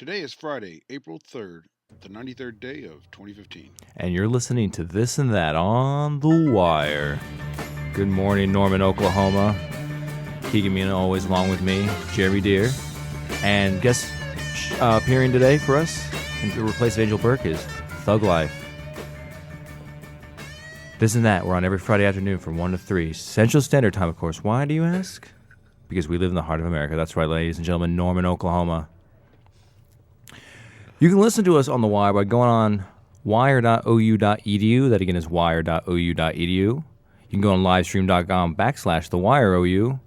Today is Friday, April 3rd, the 93rd day of 2015. And you're listening to This and That on The Wire. Good morning, Norman, Oklahoma. Keegan Mina always along with me, Jeremy Deere. And guest appearing today for us in the replace of Angel Burke is Thug Life. This and That, we're on every Friday afternoon from 1 to 3. Central Standard Time, of course. Why, do you ask? Because we live in the heart of America. That's right, ladies and gentlemen, Norman, Oklahoma. You can listen to us on The Wire by going on wire.ou.edu. That again is wire.ou.edu. You can go on livestream.com/TheWireOU.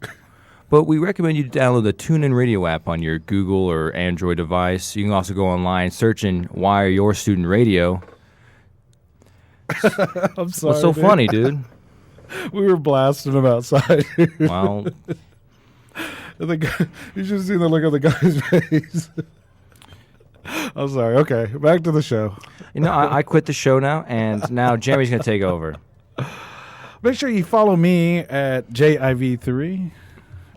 But we recommend you download the TuneIn Radio app on your Google or Android device. You can also go online, search in Wire Your Student Radio. I'm sorry. What's so funny, dude? We were blasting him outside. Well, You should have seen the look on the guy's face. I'm sorry. Okay, back to the show. you know, I quit the show now, and now Jeremy's going to take over. Make sure you follow me at JIV3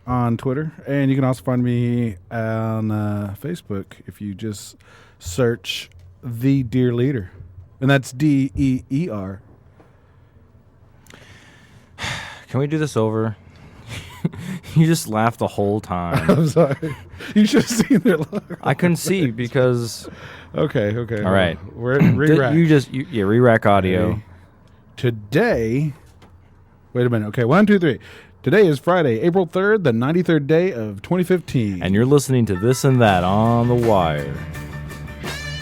on Twitter, and you can also find me on Facebook if you just search The Deer Leader, and that's DEER. Can we do this over? You just laughed the whole time. I'm sorry. You should have seen their look. I couldn't see because... Okay. All right. We're in re-rack. Re-rack audio. Okay. Today, wait a minute. Okay, 1, 2, 3. Today is Friday, April 3rd, the 93rd day of 2015. And you're listening to This and That on The Wire.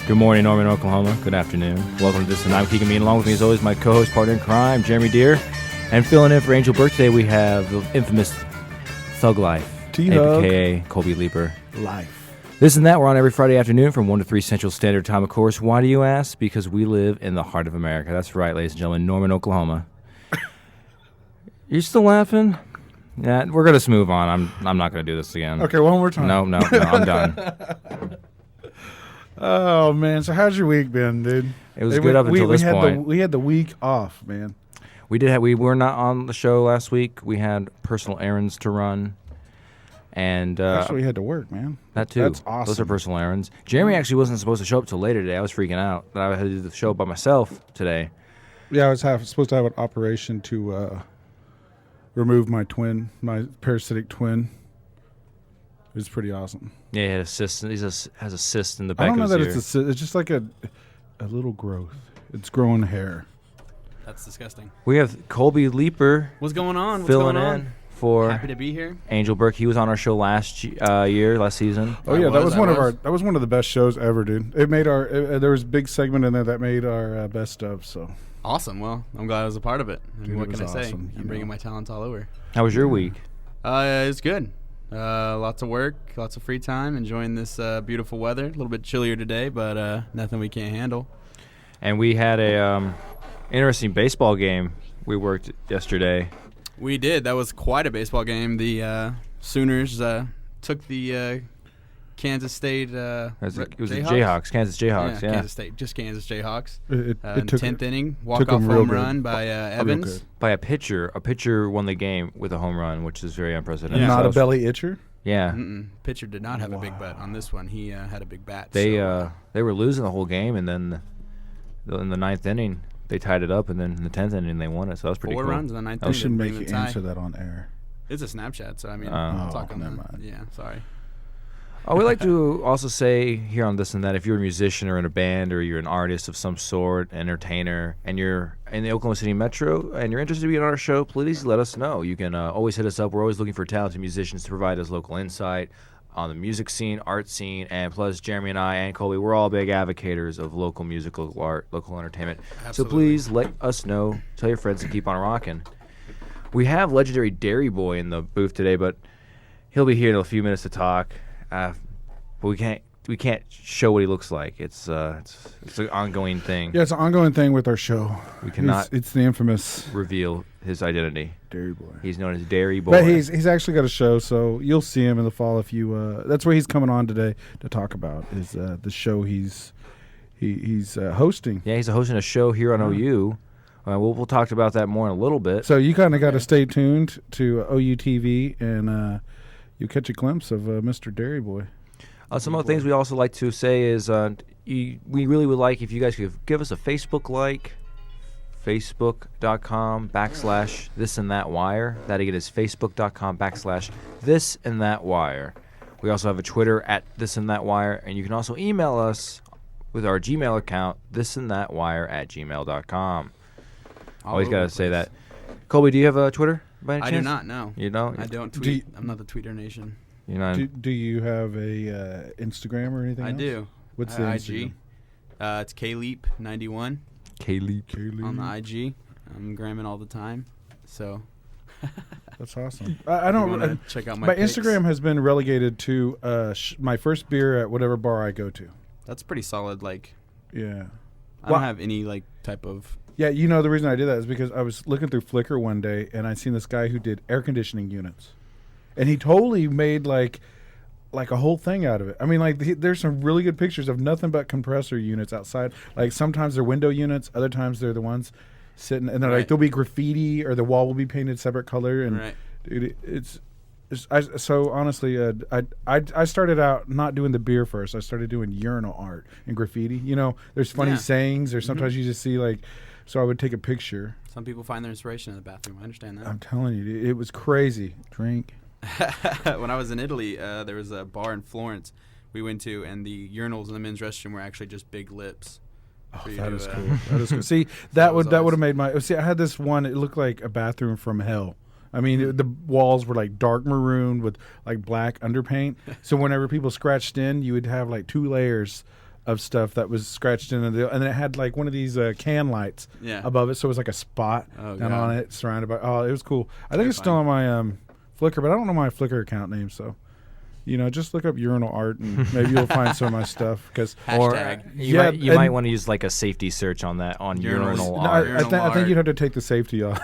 Good morning, Norman, Oklahoma. Good afternoon. Welcome to This and That. I'm Keegan Mean. Along with me, as always, my co-host, partner in crime, Jeremy Deere. And filling in for Angel Burke today, we have the infamous Thug Life, T-Hug. a.k.a. Colby Leaper. Life. This and That, we're on every Friday afternoon from 1 to 3 Central Standard Time, of course. Why do you ask? Because we live in the heart of America. That's right, ladies and gentlemen, Norman, Oklahoma. You still laughing? Yeah, we're going to move on. I'm not going to do this again. Okay, one more time. No, I'm done. Oh, man. So how's your week been, dude? It was good up until this point. We had the week off, man. We were not on the show last week. We had personal errands to run. And Actually, we had to work, man. that too. That's awesome. Those are personal errands. Jeremy actually wasn't supposed to show up till later today. I was freaking out that I had to do the show by myself today. Yeah, I was supposed to have an operation to remove my parasitic twin. It was pretty awesome. Yeah, he had a cyst. He has a cyst in the I back don't know of that his ear. it's just like a little growth. It's growing hair. That's disgusting. We have Colby Leaper What's going on? What's filling going in on? for Happy to be here. Angel Burke. He was on our show last season. Oh yeah, that was I was. that was one of the best shows ever, dude. It made there was a big segment in there that made our best of. So Awesome. Well, I'm glad I was a part of it. I mean, Dude, what it can I was say? awesome, I'm you bringing know. my talents all over. How was your week? It's good. Lots of work, lots of free time, enjoying this beautiful weather. A little bit chillier today, but nothing we can't handle. And we had a interesting baseball game. We worked yesterday. We did. That was quite a baseball game. The Sooners took the Kansas State It was the Jayhawks? Jayhawks, Kansas Jayhawks. Yeah, Kansas State, just Kansas Jayhawks. it In the took 10th inning, took walk-off 'em real home good. run by Evans. good. by a pitcher. A pitcher won the game with a home run, which is very unprecedented. Yeah. not So a belly itcher. Yeah, Pitcher did not have a big bat on this one. He had a big bat. they so, were losing the whole game, and then in the 9th inning they tied it up, and then in the 10th inning they won it. So that was pretty 4 cool. runs in the ninth I inning. shouldn't to make bring you the tie. answer that on air. It's a Snapchat, so I mean, Oh. I'll talk on never that. mind. Yeah, sorry. We like to also say here on This and That, if you're a musician or in a band or you're an artist of some sort, entertainer, and you're in the Oklahoma City Metro and you're interested to be on our show, please let us know. You can always hit us up. We're always looking for talented musicians to provide us local insight on the music scene, art scene, and plus Jeremy and I and Colby, we're all big advocates of local musical art, local entertainment. So Absolutely. please let us know. Tell your friends to keep on rocking. We have legendary Dairy Boy in the booth today, but he'll be here in a few minutes to talk. But we can't show what he looks like. It's an ongoing thing. Yeah, it's an ongoing thing with our show. We cannot It's the infamous reveal his identity. Dairy Boy. He's known as Dairy Boy. But he's actually got a show, so you'll see him in the fall if you. That's what he's coming on today to talk about is the show he's hosting. Yeah, he's hosting a show here on OU. We'll talk about that more in a little bit. So you kind of got to stay tuned to OU TV, and you catch a glimpse of Mr. Dairy Boy. Some other things we also like to say is we really would like if you guys could give us a Facebook like, facebook.com/this and that wire. That again is facebook.com/this and that wire. We also have a Twitter @this and that wire, and you can also email us with our Gmail account, thisandthatwire@gmail.com. Always got to say that. Colby, do you have a Twitter by any I chance? do not, no. You don't? I don't tweet. I'm not the tweeter nation. You know, Do you have a Instagram or anything I else? do. What's the IG? Instagram? It's KLeap91 Kaylee. on the IG. I'm gramming all the time, so That's awesome. I don't. you wanna check out my My pics? Instagram has been relegated to my first beer at whatever bar I go to. That's pretty solid. Like, Yeah. I don't have any like type of. Yeah, you know the reason I did that is because I was looking through Flickr one day and I seen this guy who did air conditioning units, and he totally made like a whole thing out of it. I mean, like there's some really good pictures of nothing but compressor units outside. Like sometimes they're window units, other times they're the ones sitting, and they're like Right. there'll be graffiti or the wall will be painted separate color, and Right. dude, so honestly, I started out not doing the beer first. I started doing urinal art and graffiti. You know, there's funny Yeah. sayings, or sometimes you just see like. So I would take a picture. Some people find their inspiration in the bathroom. I understand that. I'm telling you, dude, it was crazy. Drink. When I was in Italy, there was a bar in Florence we went to, and the urinals in the men's restroom were actually just big lips. Oh, for you that to, is cool. That is cool. See, that was would always- have made my. See, I had this one. It looked like a bathroom from hell. I mean, the walls were like dark maroon with like black underpaint. So whenever people scratched in, you would have like 2 layers of stuff that was scratched in, and then it had like one of these can lights Yeah. above it, so it was like a spot Oh, down God. on it, surrounded by. Oh, it was cool. I think Very it's still on my Flickr, but I don't know my Flickr account name, so. You know, just look up urinal art, and maybe you'll find some of my stuff. Because Or Hashtag. you might want to use like a safety search on that on Urinals. urinal No, art. urinal I think art. you'd have to take the safety off.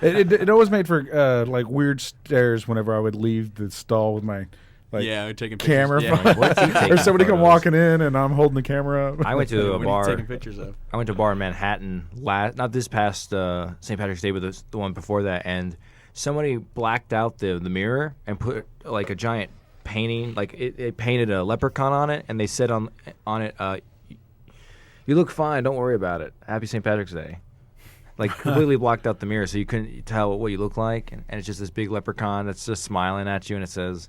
it always made for like weird stares whenever I would leave the stall with my like Yeah, we're taking camera, pictures. Like, what's he or taking somebody come photos? walking in and I'm holding the camera up. I went to a What are you bar. taking pictures of? I went to a bar in Manhattan not this past St. Patrick's Day, but the one before that, and somebody blacked out the mirror and put like a giant painting, like it painted a leprechaun on it, and they said on it, "You look fine. Don't worry about it. Happy St. Patrick's Day." Like completely blocked out the mirror, so you couldn't tell what you look like, and it's just this big leprechaun that's just smiling at you, and it says,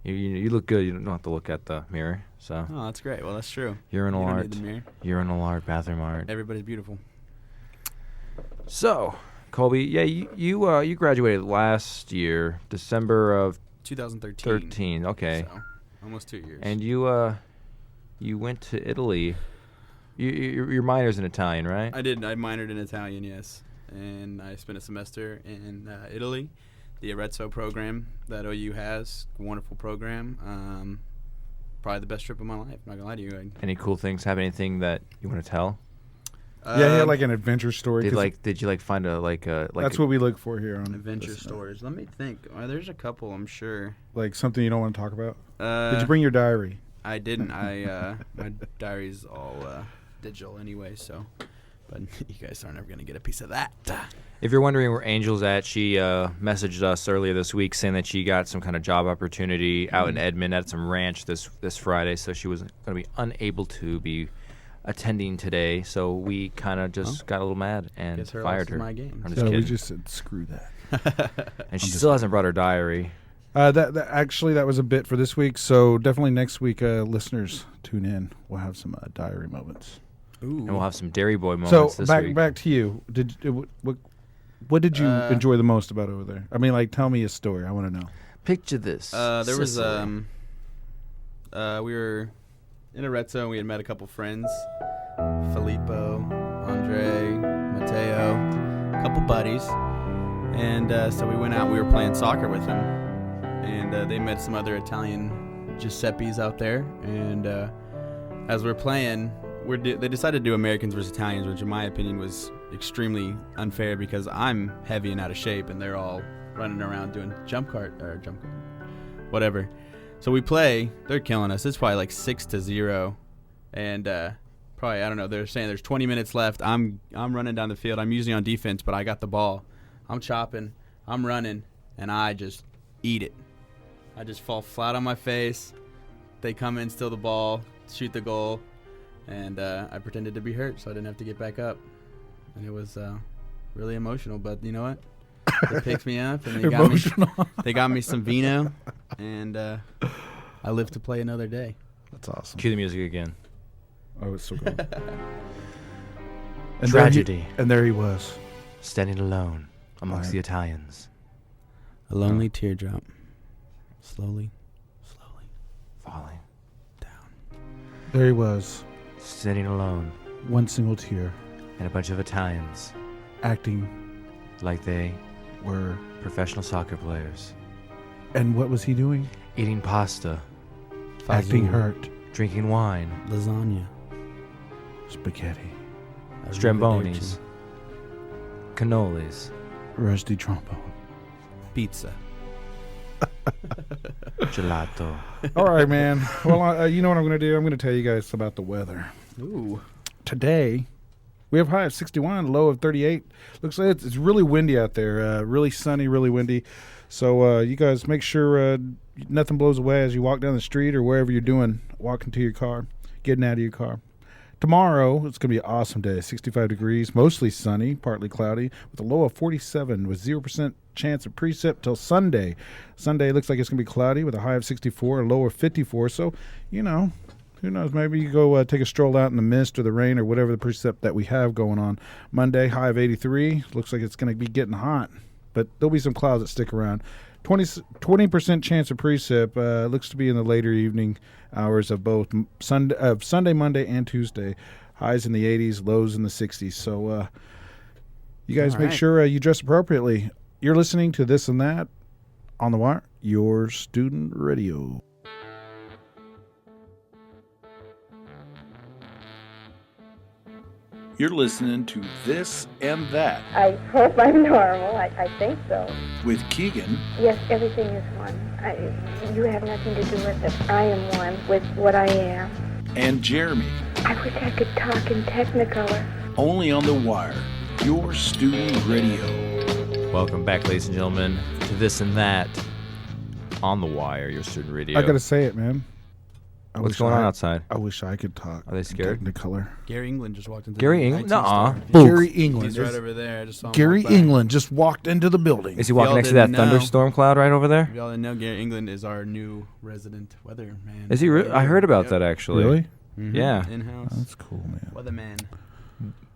"You look good. You don't have to look at the mirror." So Oh, that's great. Well, that's true. urinal You don't art, need the mirror. urinal art, bathroom art. Everybody's beautiful. So, Colby, yeah, you graduated last year, December of 2013. 13. Okay, So, almost 2 years. and you went to Italy. Your minor's in Italian, right? I did. I minored in Italian, yes. And I spent a semester in Italy, the Arezzo program that OU has. Wonderful program. Probably the best trip of my life. Not gonna lie to you. Any cool things? Have anything that you want to tell? Yeah, like an adventure story. 'cause Did you find that's what we look for here on adventure this, stories. Let me think. There's a couple, I'm sure. Like something you don't want to talk about. Did Did you bring your diary? I didn't. My diary's all digital anyway, so. But you guys aren't ever gonna get a piece of that. If you're wondering where Angel's at, she messaged us earlier this week saying that she got some kind of job opportunity out in Edmond at some ranch this Friday, so she was going to be unable to be attending today. So we kind of just got a little mad and Guess her fired loss is her. my game. I'm So just we kidding. just said screw that. And she still hasn't brought her diary. That actually that was a bit for this week. So definitely next week, listeners tune in. We'll have some diary moments. Ooh. And we'll have some Dairy Boy moments So this back week. back to you. What did you enjoy the most about over there? I mean, like, tell me a story. I want to know. Picture this. There was Sicily. we were in Arezzo and we had met a couple friends, Filippo, Andre, Matteo, a couple buddies, and so we went out. We were playing soccer with them, and they met some other Italian Giuseppes out there. And as we're playing, they decided to do Americans versus Italians, which in my opinion was extremely unfair because I'm heavy and out of shape, and they're all running around doing whatever. So we play. They're killing us. It's probably like 6-0, and probably I don't know. They're saying there's 20 minutes left. I'm running down the field. I'm usually on defense, but I got the ball. I'm chopping. I'm running, and I just eat it. I just fall flat on my face. they come in, steal the ball, shoot the goal, and I pretended to be hurt so I didn't have to get back up. And it was really emotional, but you know what? They picked me up and they got me some vino, and I live to play another day. That's awesome. Cue the music again. Oh, it's so good. Tragedy. And there he was. Standing alone amongst Right. the Italians. A lonely teardrop. Slowly Falling. down. There he was. Standing alone. One single tear. And a bunch of Italians. Acting Like they were. professional soccer players. And what was he doing? Eating pasta. Acting Fazool. hurt. Drinking wine. Lasagna. Spaghetti. Strambonis. Cannolis. Rusty trombone. Pizza. Gelato. All right, man. Well, you know what I'm going to do? I'm going to tell you guys about the weather. Ooh. Today, we have high of 61, low of 38. Looks like it's really windy out there. Really sunny, really windy. So you guys make sure nothing blows away as you walk down the street or wherever you're doing, walking to your car, getting out of your car. Tomorrow, it's going to be an awesome day. 65 degrees, mostly sunny, partly cloudy, with a low of 47 with 0% chance of precip till Sunday. Sunday looks like it's going to be cloudy with a high of 64, a low of 54. So, you know, who knows? Maybe you go take a stroll out in the mist or the rain or whatever the precip that we have going on. Monday, high of 83. Looks like it's going to be getting hot, but there'll be some clouds that stick around. 20% chance of precip. Looks to be in the later evening hours of both Sunday, Monday, and Tuesday. Highs in the 80s, lows in the 60s. So you guys All make right. sure you dress appropriately. You're listening to This and That on the Wire, your student radio. You're listening to This and That I hope I'm normal. I think so. with Keegan Yes, everything is one. You have nothing to do with it. I am one with what I am. and Jeremy. I wish I could talk in Technicolor. Only on the Wire, your student radio. Welcome back, ladies and gentlemen, to This and That on the Wire, your student radio. I gotta say it, man. What's going on outside? I wish I could talk. Are they scared? in Technicolor. Gary England just walked into Gary the England? IT Nuh-uh. store. Gary England. He's right over there. I just saw him Gary walk by. England just walked into the building. Is he walking Y'all next to that didn't know. thunderstorm cloud right over there? If y'all didn't know, Gary England is our new resident weatherman. Is he? I heard about that actually. Really? Mhm. Yeah. In-house That's cool, man. weatherman.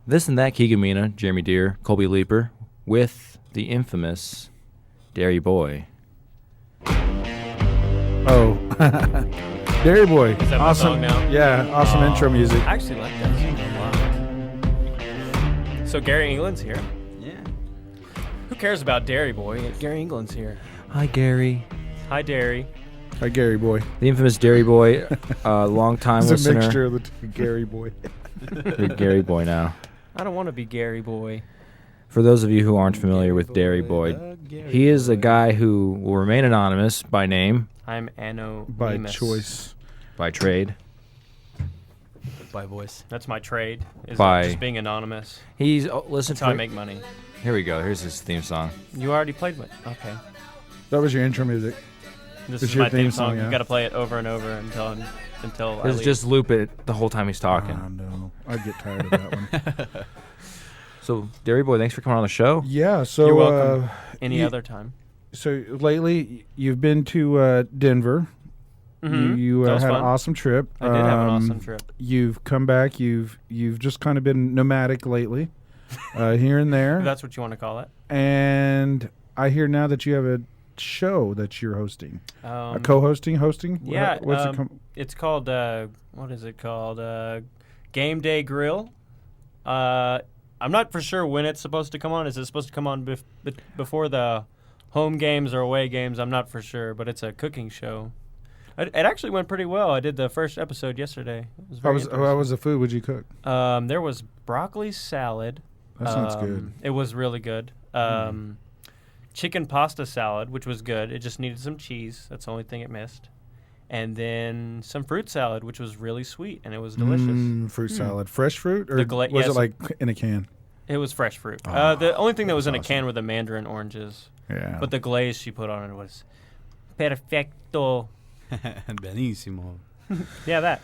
This and That, Keegan Mina, Jeremy Deere, Colby Leeper, with the infamous Dairy Boy. Oh, Dairy Boy. Is that my awesome. song now? Yeah, awesome Oh. intro music. I actually like that song a lot. So Gary England's here. Yeah. Who cares about Dairy Boy? Gary England's here. Hi, Gary. Hi, Dairy. Hi, Gary Boy. The infamous Dairy Boy, long-time It's a listener. mixture of the two. Gary Boy. You're Gary Boy now. I don't want to be Gary Boy. For those of you who aren't familiar with Dairy Boy, he is a guy who will remain anonymous by name, I'm anonymous. By choice. by trade. By voice. That's my trade. Is By- just being anonymous. He's listen That's how I for. make money. Here we go. Here's his theme song. You already played it. Okay. That was your intro music. This It's is your my theme theme song. song, yeah. You got to play it over and over until I Let's leave. just loop it the whole time he's talking. No. I'd get tired of that one. So, Dairy Boy, thanks for coming on the show. Yeah, so You're welcome. Any you- other time. so lately you've been to Denver. Mhm. You That was had fun. an awesome trip. I did have an awesome trip. You've come back. You've just kind of been nomadic lately, here and there. If that's what you want to call it. And I hear now that you have a show that you're hosting, Um, hosting. Yeah, What's it it's called what is it called? Game Day Grill. I'm not for sure when it's supposed to come on. Is it supposed to come on before the home games or away games? I'm not for sure, but it's a cooking show. It actually went pretty well. I did the first episode yesterday. It was How very was interesting. the food? Would you cook? There was broccoli salad. That sounds good. It was really good. Chicken pasta salad, which was good. It just needed some cheese. That's the only thing it missed. And then some fruit salad, which was really sweet, and it was delicious. Fruit salad, fresh fruit, or The gla- was yes. it like in a can? It was fresh fruit. Oh, The only thing that was in a that's can were the mandarin oranges. Yeah. But the glaze she put on it was perfecto. Benissimo. Yeah, that.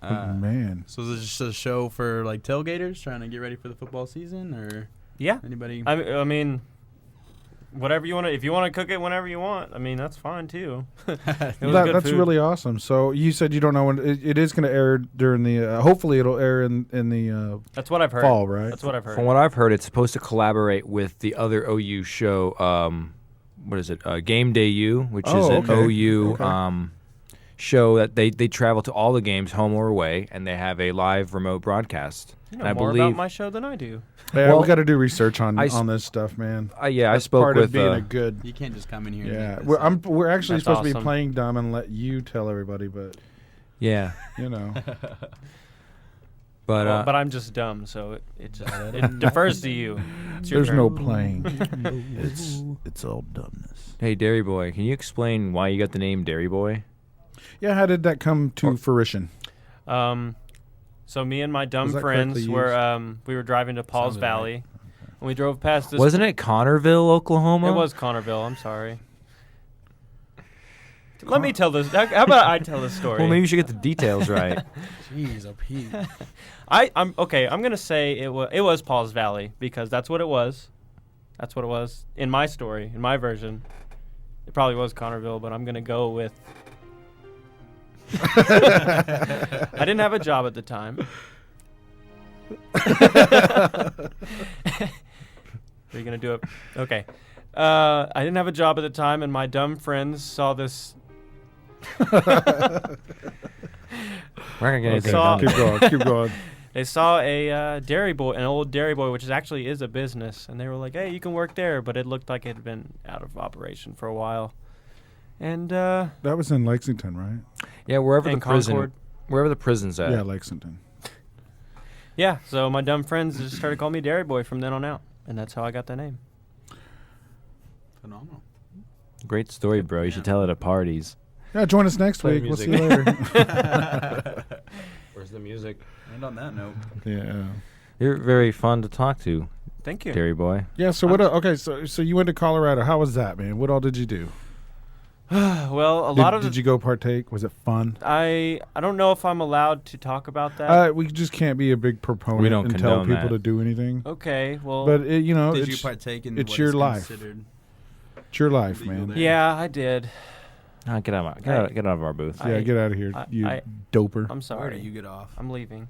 Man. So is it just a show for like tailgaters trying to get ready for the football season, or Yeah. anybody? I mean, whatever you want to. If you want to cook it whenever you want, I mean that's fine too. It was good That's food. really awesome. So you said you don't know when it is going to air during the. Hopefully, it'll air in the That's what I've heard. fall, right? That's what I've heard. From what I've heard, it's supposed to collaborate with the other OU show. What is it? Game Day U, which is an okay. OU Okay. show that they travel to all the games, home or away, and they have a live remote broadcast. You And know I more believe, about my show than I do. Yeah, Well, we got to do research on I s- this stuff, man. yeah, I That's spoke part with of being a good. You can't just come in here. Yeah, and make this we're actually That's supposed to be awesome. playing dumb and let you tell everybody, but yeah, you know, but Well, but I'm just dumb, so it just it defers to you. It's your there's turn. no playing. it's all dumbness. hey, Dairy Boy, can you explain why you got the name Dairy Boy? Yeah, how did that come to fruition? So me and my dumb Was that friends correctly were we were driving to Paul's Sounded Valley, and we drove past this. Wasn't it Connorville, Oklahoma? It was Connorville. I'm sorry. Let me tell this. How about I tell this story? Well, maybe you should get the details right. Jeez, oh Pete. I'm okay. I'm gonna say it was Paul's Valley because that's what it was. That's what it was in my story, in my version. It probably was Connorville, but I'm gonna go with. I didn't have a job at the time. Are you gonna do it? Okay. I didn't have a job at the time, and my dumb friends saw this. We're not gonna get anything Saw- done. Keep going. Keep going. They saw a Dairy Boy, an old Dairy Boy, which actually is a business, and they were like, "Hey, you can work there," but it looked like it had been out of operation for a while. And That was in Lexington, right? Yeah, wherever and the prison, Concord. wherever the prison's at. Yeah, Lexington. Yeah, so my dumb friends just started calling me Dairy Boy from then on out, and that's how I got the name. Phenomenal. Great story, bro. You should tell it at parties. Yeah, join us next Play week. We'll see music. you later. Where's the music? And on that note, Yeah. You're very fun to talk to, Thank you. Dairy Boy. Yeah. So what? Okay. So you went to Colorado. How was that, man? What all did you do? Well, a lot of Did you go partake? Was it fun? I don't know if I'm allowed to talk about that. We just can't be a big proponent We don't and tell condone people that. to do anything. Okay, well, But you know, did you it's, partake in it's what your is life. considered it's your life, legal man. there? yeah, I did. Get out of our booth. Yeah, I- get out of here, you doper. I'm Where sorry. do you get off? I'm leaving.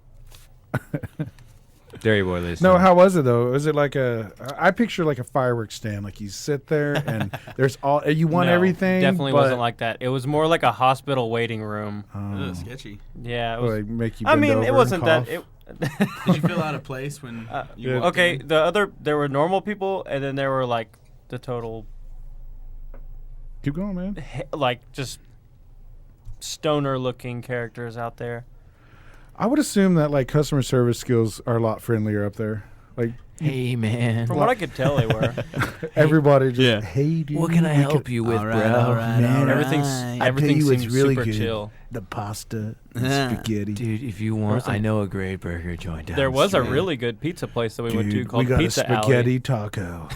Dairy Boy, listen. No, how was it though? Was it like I picture like a fireworks stand, like you sit there and there's all you want No, everything. Definitely but, wasn't like that. It was more like a hospital waiting room. Ugh, sketchy. Yeah, it was. like make you. I bend mean, over it and wasn't that. cough? It, Did you feel out of place when you Yeah. walked okay, in? there were normal people, and then there were like the total, Keep going, man. like just stoner-looking characters out there. I would assume that like customer service skills are a lot friendlier up there. Like Hey, man. From what I could tell, they were. everybody just Yeah. hey dude. What can I we help could- you with, All bro? right, all right, Man, all right. Everything you what's seems really super good. chill. The pasta, Yeah. the spaghetti. Dude, if you want, I know a great burger joint down There the was a street. really good pizza place that we went to Dude, called we got Pizza a spaghetti Alley. taco.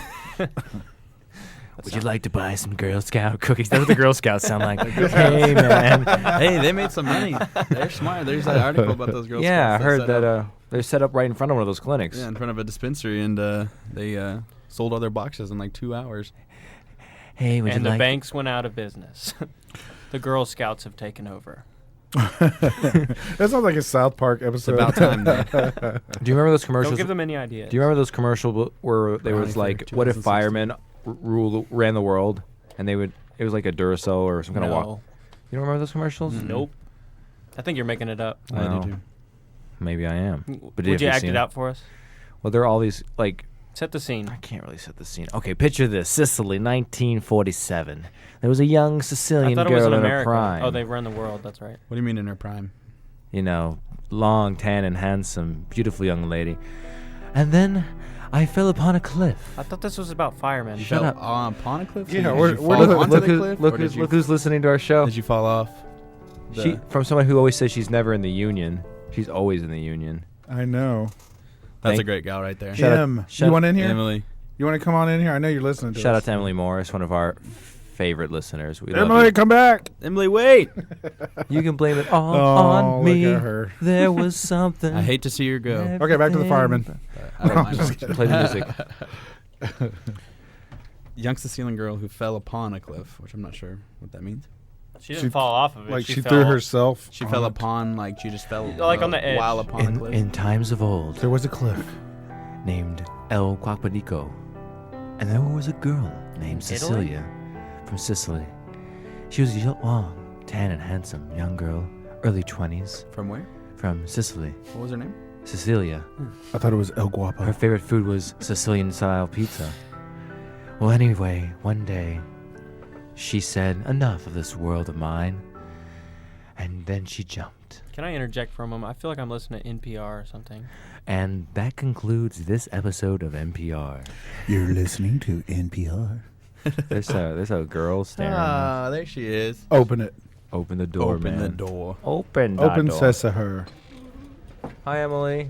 Would you like to buy some Girl Scout cookies? That's what the Girl Scouts sound like. Hey, man. Hey, they made some money. They're smart. There's that article about those girls. Yeah, I heard set that up- they're set up right in front of one of those clinics. yeah, in front of a dispensary, and they sold all their boxes in like 2 hours. Hey, would And you the like banks went out of business. The Girl Scouts have taken over. That sounds like a South Park It's episode. about time. Though. Do you remember those commercials? Don't give them any ideas. Do you remember those commercials where they was Brownie like, for what if 2016. firemen ran the world, and it was like a Duracell or some kind of walk. No. You don't remember those commercials? Mm-mm. Nope. I think you're making it up. I Well, do too. maybe I am. But Would have you you act seen it it? out for us? Well, there are all these like Set the scene. I can't really set the scene. Okay, picture this: Sicily, 1947. There was a young I Sicilian thought it was girl in in her America. prime. Oh, they run the world. That's right. What do you mean in her prime? You know, long, tan, and handsome, beautiful young lady. And then I fell upon a cliff. I thought this was about firemen. Shut Fell up. upon a cliff? Yeah, Did where- you where fall do the- onto Look, the who, cliff? look, or who's, did you- look who's listening to our show. Did you fall off? She from someone who always says she's never in the union. She's always in the union. I know. That's Thank- a great gal right there. Shout out- Em, shout- you want in here? Emily. You want to come on in here? I know you're listening to Shout us. out to Emily Morris, one of our favorite listeners. We love Emily, you. come back. Emily, wait. You can blame it all Oh, on me. look at her. There was something. I hate to see her go. Okay, back to the fireman. I don't mind. Play the music. Young Sicilian girl who fell upon a cliff, which I'm not sure what that means. She didn't fall off of it. Like she fell threw herself. She on fell it. upon, like she just fell Like on the edge. while upon a cliff. In times of old, There was a cliff. named El Quapanico, and there was a girl named Italy? Cecilia from Sicily. She was a long, tan, and handsome young girl, early 20s, From where? from Sicily. What was her name? Cecilia. I thought it was El Guapo. Her favorite food was Sicilian-style pizza. Well, anyway, one day, she said, enough of this world of mine, and then she jumped. Can I interject for a moment? I feel like I'm listening to NPR or something. And that concludes this episode of NPR. You're listening to NPR. There's a girl staring. Ah, there she is. Open it. Open the door, Open man. the door. Open the Open door. says to her. Hi, Emily.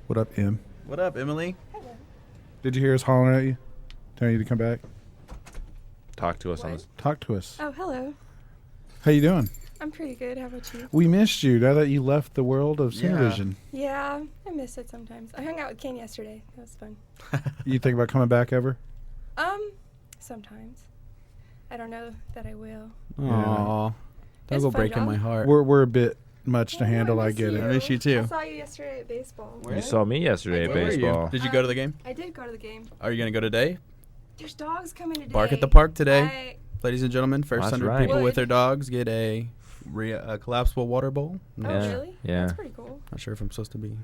What up, Em? What up, Emily? Did you hear us hollering at you? Telling you to come back? Talk to us on this. Talk to us. Oh, hello. How you doing? I'm pretty good. How about you? We missed you now that you left the world of Yeah. Cinevision. Yeah, I miss it sometimes. I hung out with Ken yesterday. That was fun. You think about coming back ever? Sometimes. I don't know that I will. Aw. That It's will a fun break in job. my heart. We're a bit much to Oh, handle. I miss get it. I miss you too. I saw you yesterday at baseball. Where? You saw me yesterday at Where were you? baseball. Did you go to the game? I did go to the game. Are you going to go today? There's dogs coming today. Bark at the park today. Ladies and gentlemen, first That's 100 right. people with Would. their dogs get a collapsible water bowl. Oh, Yeah, really? yeah. That's pretty cool. Not sure if I'm supposed to be.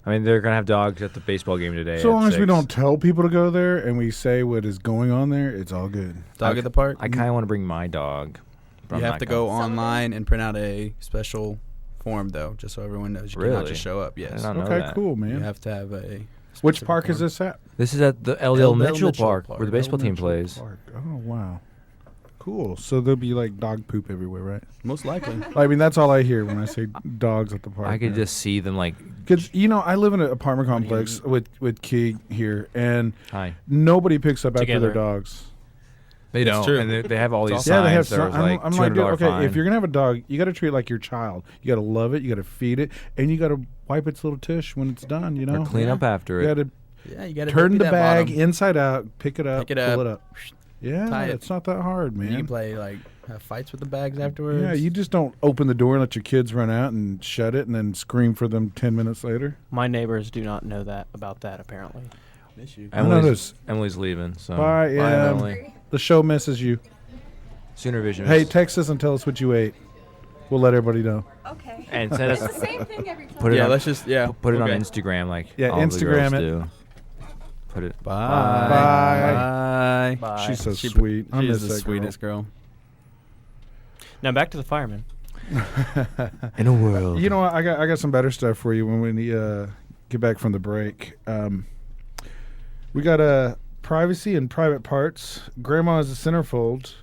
I mean, they're gonna have dogs at the baseball game today. So at long as we 6. don't tell people to go there and we say what is going on there, it's all good. Dog at the park? I kind of want to bring my dog. but You I'm have not to gonna. go Some of them. online and print out a special form, though, just so everyone knows. You cannot Really? just show up. I Yes. did not know Okay, that. cool, You man. have to have a. Which specific park is form. this at? This is at the L. Mitchell Park, where the baseball team plays. Park. Oh, wow. Cool. So there'll be like dog poop everywhere, right? Most likely. I mean, that's all I hear when I say dogs at the park. I could just see them like. Because, I live in an apartment complex with Keeg here, and Hi. nobody picks up after Together. their dogs. They It's don't, true. and they have all these awesome. Yeah, they have. signs. There was like I'm like, dude, $200 okay, fine. if you're gonna have a dog, you got to treat it like your child. You got to love it. You got to feed it, and you got to wipe its little tush when it's done. You know, or clean up after You it. got to Yeah, you got to turn the bag inside out, pick it up, Pick it pull up, it up. Yeah, tie it. it's not that hard, man. You can play have fights with the bags afterwards. Yeah, you just don't open the door and let your kids run out and shut it, and then scream for them 10 minutes later. My neighbors do not know that about that, apparently. Miss you. I know this. Emily's leaving. So Bye, yeah. Emily. The show misses you. Sooner Vision. Hey, text us and tell us what you ate. We'll let everybody know. Okay. And send It's us. the same thing every time. Put it Yeah, on. let's just Put it okay. on Instagram, like Yeah, all the Instagram girls it. do. Put it. Bye. Bye. She's so She- sweet. I She's miss the that girl. sweetest girl. Now back to the fireman. In a world. You know what? I got some better stuff for you when we get back from the break. We got privacy and private parts. Grandma is a centerfold.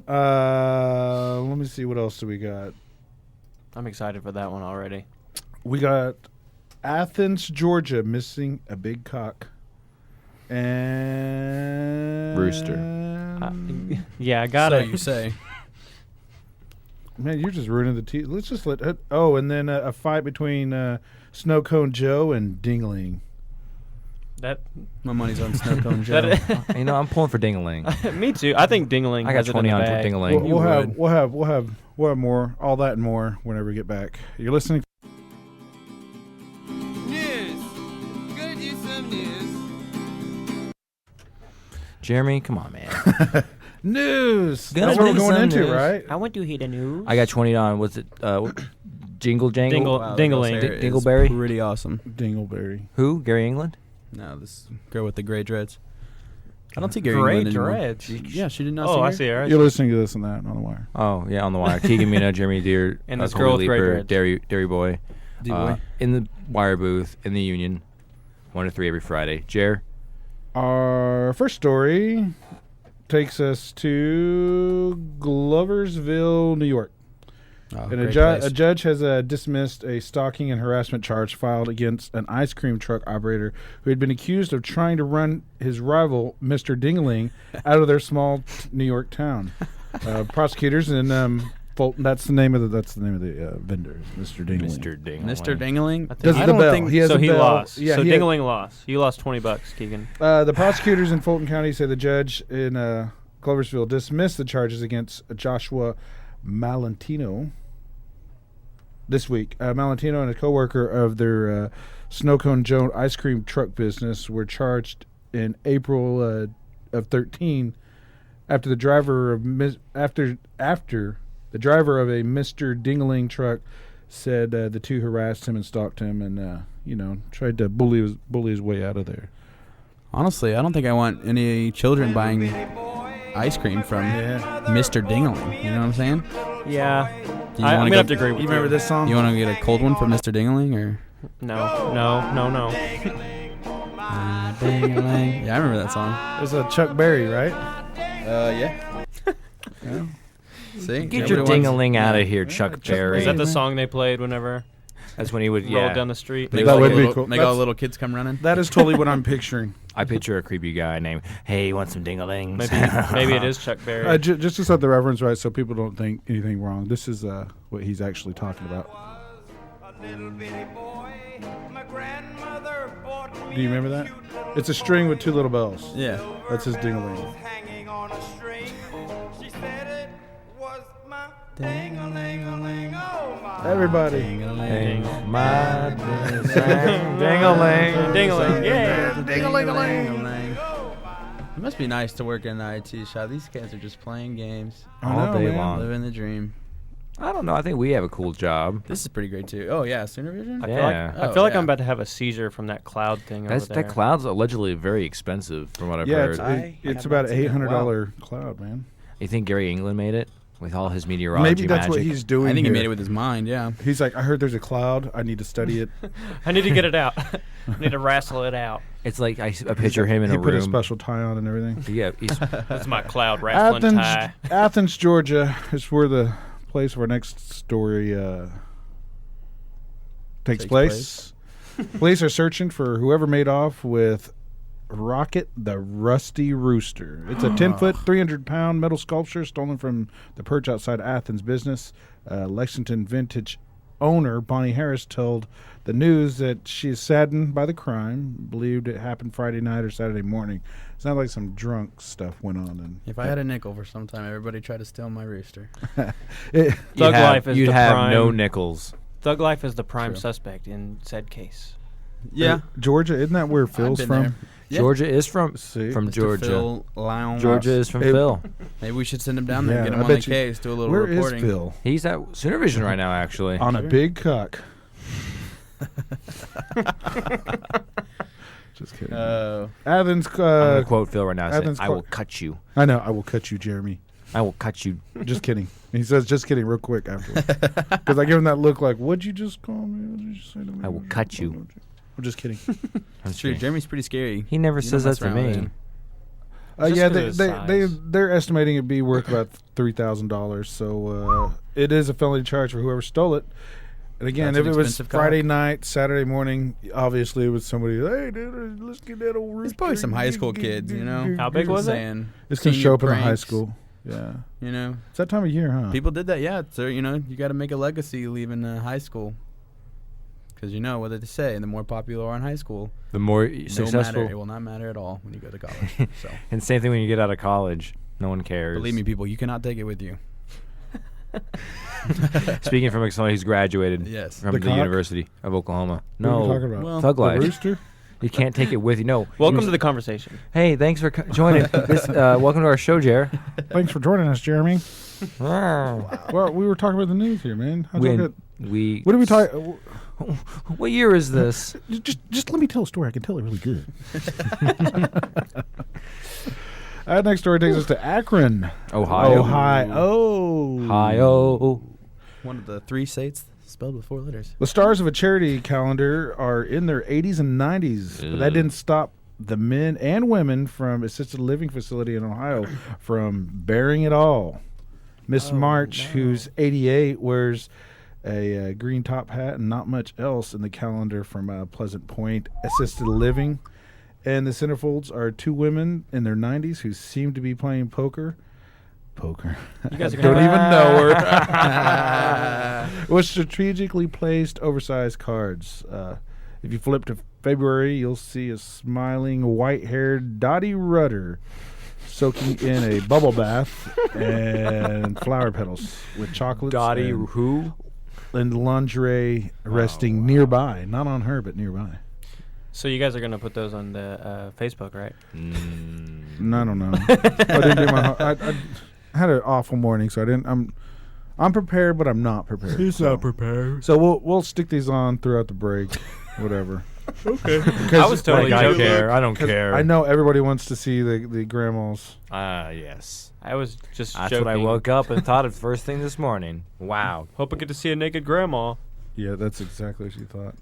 Let me see, what else do we got? I'm excited for that one already. We got Athens, Georgia, missing a big cock. And Rooster. Yeah, I got so it. you say. Man, you're just ruining the teeth. Let's just let. Oh, and then a fight between Snow Cone Joe and Dingling. That My money's on Snow Cone Joe. that I'm pulling for Ding-a-ling. me too. I think Dingling. I got has it in 20 the on bag. Ding-a-ling. We'll have, would. we'll have more, all that and more whenever we get back. You're listening. News. Gonna do some news. Jeremy, come on, man. News. Gonna That's what we're do going some into, news. right? I went to hear the news. I got 20 on. Was it Jingle Jangle? Dingle- Wow, Dingling. that girl's hair is Dingleberry? Pretty awesome. Dingleberry. Who? Gary England? No, this girl with the gray dreads. I don't see Gary Gray England anymore. dreads. Yeah, she did not see Oh, her. I see her. You're listening to this and that on the wire. Oh, yeah, on the wire. Keegan Mina, Jeremy Deere, And this Colby girl with gray Leeper, dreads. Dairy Boy. D-boy. In the wire booth, in the Union, 1 to 3 every Friday. Jer? Our first story takes us to Gloversville, New York. Oh, And a great place. judge has dismissed a stalking and harassment charge filed against an ice cream truck operator who had been accused of trying to run his rival, Mr. Dingaling, out of their small New York town. Prosecutors in Fulton. That's the name of the vendor, Mr. Dingaling. Mr. Ding. Mr. Dingling. Does I the don't bell. think He has So a he bell. lost. Yeah, so he had- Dingling lost. You lost $20, Keegan. The prosecutors in Fulton County say the judge in Cloversville dismissed the charges against Joshua Malentino this week. Malentino and a coworker of their Snow Cone Joe ice cream truck business were charged in April of 13 after the driver of after the driver of a Mr. Dingaling truck said the two harassed him and stalked him and tried to bully his way out of there. Honestly, I don't think I want any children buying ice cream from Mr. Dingling. You know what I'm saying? Yeah. Do you I'm wanna going to have to agree with You remember this song? You want to get a cold one from Mr. Dingling or? No. Dingling. Yeah, I remember that song. It was a Chuck Berry, right? Yeah. Yeah. See, Get your ding-a-ling out of here, Chuck Berry. Is that the song they played whenever That's when he would, rolled down the street? Make That all would the be little, cool. Make all That's- the little kids come running. That is totally what I'm picturing. I picture a creepy guy named, hey, you want some ding-a-lings? Maybe it is Chuck Berry. Just to set the reference right so people don't think anything wrong, this is what he's actually talking about. Do you remember that? It's a string with two little bells. Yeah. That's his ding-a-ling. Everybody. Ding, my ding-a-ling. Ding-a-ling, yeah. Ding-a-ling-a-ling. It must be nice to work in the IT shop. These kids are just playing games, I All know, day man. long. living the dream. I don't know. I think we have a cool job. This is pretty great too. Oh yeah, Sooner Vision. I Yeah. feel like yeah. I'm about to have a seizure from that cloud thing over there. That cloud's allegedly very expensive, from what I've Yeah, heard. it's, I it's have about not an seen that. $800 cloud, man. You think Gary England made it with all his meteorology Maybe that's what magic? he's doing. I think he here. made it with his mind. Yeah. He's like, I heard there's a cloud. I need to study it. I need to get it out. I need to wrestle it out. It's like I picture him in he a put a room. special tie on and everything. Yeah, he's, That's my cloud wrestling tie. Athens, Georgia is where the place of our next story takes place. Police are searching for whoever made off with Rocket the Rusty Rooster. It's a 10-foot, 300-pound metal sculpture stolen from the perch outside Athens business. Lexington Vintage owner Bonnie Harris told the news that she is saddened by the crime, believed it happened Friday night or Saturday morning. It's not like some drunk stuff went on. And If I had a nickel for some time, everybody tried to steal my rooster. it, Thug Life is you'd the have prime. no nickels. Thug Life is the prime True. suspect in said case. Yeah. Georgia, isn't that where I've Phil's been from? there. Yeah. Georgia is from See? from Mr. Georgia. Phil Lounge. Georgia is from Hey, Phil. Maybe we should send him down there, Yeah, get I him on the bet you- case, do a little Where is reporting. Phil? He's at Sooner Vision right now, actually. On a big cock. Just kidding. Athens. I'm gonna quote Phil right now. Saying, Athens I Cor- will cut you. I know. I will cut you, Jeremy. I will cut you. Just kidding. He says, "Just kidding," real quick afterwards. Because I give him that look, like, "What'd you just call me? What did you say to me?" I will cut you. I'm just kidding. It's true. Jeremy's pretty scary. He never You says don't that mess to around with me. him. Just Yeah, 'cause of his size. they're estimating it'd be worth about $3,000. So it is a felony charge for whoever stole it. And again, That's if an it was expensive cock. Friday night, Saturday morning, obviously it was somebody. Hey, dude, let's get that old rooster. It's probably some high school kids, you know. How big was it? Saying, It's gonna senior show up in a high pranks, school. Yeah, You know, it's that time of year, huh? people did that. Yeah, so you know, you got to make a legacy leaving high school. Because you know what they say, the more popular you are in high school, The more no successful. matter, it will not matter at all when you go to college. So And same thing when you get out of college. No one cares. believe me, people, you cannot take it with you. Speaking from someone who's graduated Yes. from The the cock? University of Oklahoma. What are you No, talking about? Well, Thug The Life. rooster? You can't take it with you. No. Welcome to the conversation. Hey, thanks for joining. Welcome to our show, Jer. Thanks for joining us, Jeremy. Wow. Well, we were talking about the news here, man. How'd y'all get- we. what did we talk? What year is this? Just let me tell a story. I can tell it really good. Our next story takes us to Akron, Ohio. Ohio. one of the 3 states spelled with 4 letters. The stars of a charity calendar are in their 80s and 90s, but that Ugh. didn't stop the men and women from assisted living facility in Ohio from bearing it all. Miss March, who's 88, wears a green top hat and not much else in the calendar from Pleasant Point Assisted Living. And the centerfolds are two women in their 90s who seem to be playing poker. You guys are Don't gonna even know her. With strategically placed oversized cards. If you flip to February, you'll see a smiling, white-haired Dottie Rudder soaking in a bubble bath and flower petals with chocolates Dottie and, who? and lingerie resting nearby. Not on her, but nearby. So you guys are gonna put those on the Facebook, right? I don't know. I didn't do my. I had an awful morning, so I didn't. I'm prepared, but I'm not prepared. He's not prepared. So we'll stick these on throughout the break, whatever. Okay. I was totally I joking. care. I don't care. I know everybody wants to see the grandmas. Yes. I was just That's joking. what I woke up and thought of first thing this morning. Wow. Hope I get to see a naked grandma. Yeah, that's exactly what she thought.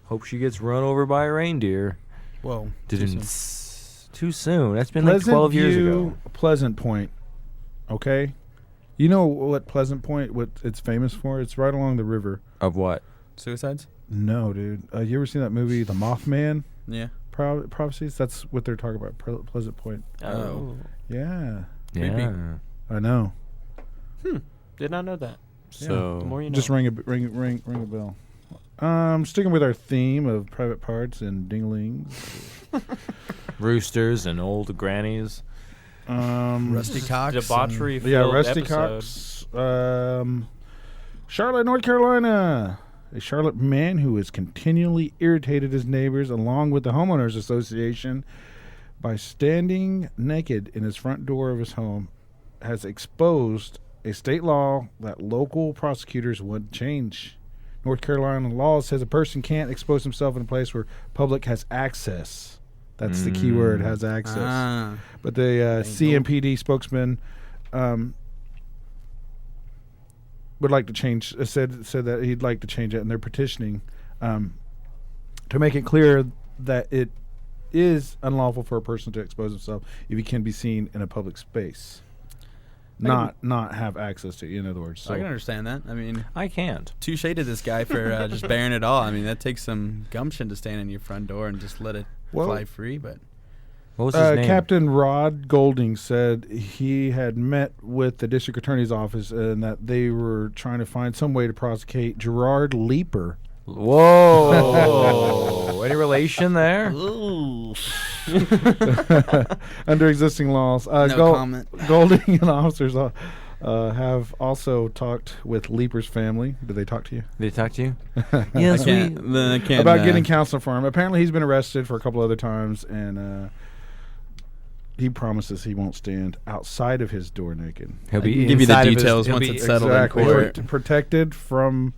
Hope she gets run over by a reindeer. Whoa. Too soon. That's been like 12 years ago. Pleasant Point. Okay? You know what Pleasant Point, what it's famous for? It's right along the river. Of what? Suicides? No, dude. You ever seen that movie, The Mothman? Yeah. Prophecies? That's what they're talking about, Pleasant Point. Oh. Yeah. Creepy. Yeah. I know. Did not know that. So The more you know. Just ring a bell. Sticking with our theme of private parts and dinglings. roosters and old grannies. Rusty Cox. Debauchery. Yeah, Rusty episode. Cox. Charlotte, North Carolina. A Charlotte man who has continually irritated his neighbors along with the homeowners association by standing naked in his front door of his home has exposed a state law that local prosecutors would change. North Carolina law says a person can't expose himself in a place where public has access. That's the key word, has access. Ah. But the CMPD spokesman would like to change. Said that he'd like to change it, and they're petitioning to make it clear that it is unlawful for a person to expose himself if he can be seen in a public space, not have access to. In other words, so I can understand that. I mean, I can't. touche to this guy for just bearing it all. I mean, that takes some gumption to stand in your front door and just let it fly free. But What was his name? Captain Rod Golding said he had met with the district attorney's office and that they were trying to find some way to prosecute Gerard Leeper. Whoa. Any relation there? Under existing laws. No comment. Golding and officers have also talked with Leeper's family. Did they talk to you? Did he talk to you? Yes, I can't, About getting counseling for him. Apparently he's been arrested for a couple other times, and he promises he won't stand outside of his door naked. He'll be give you the inside of his- details he'll once be it's settled Exactly. in court. Protected from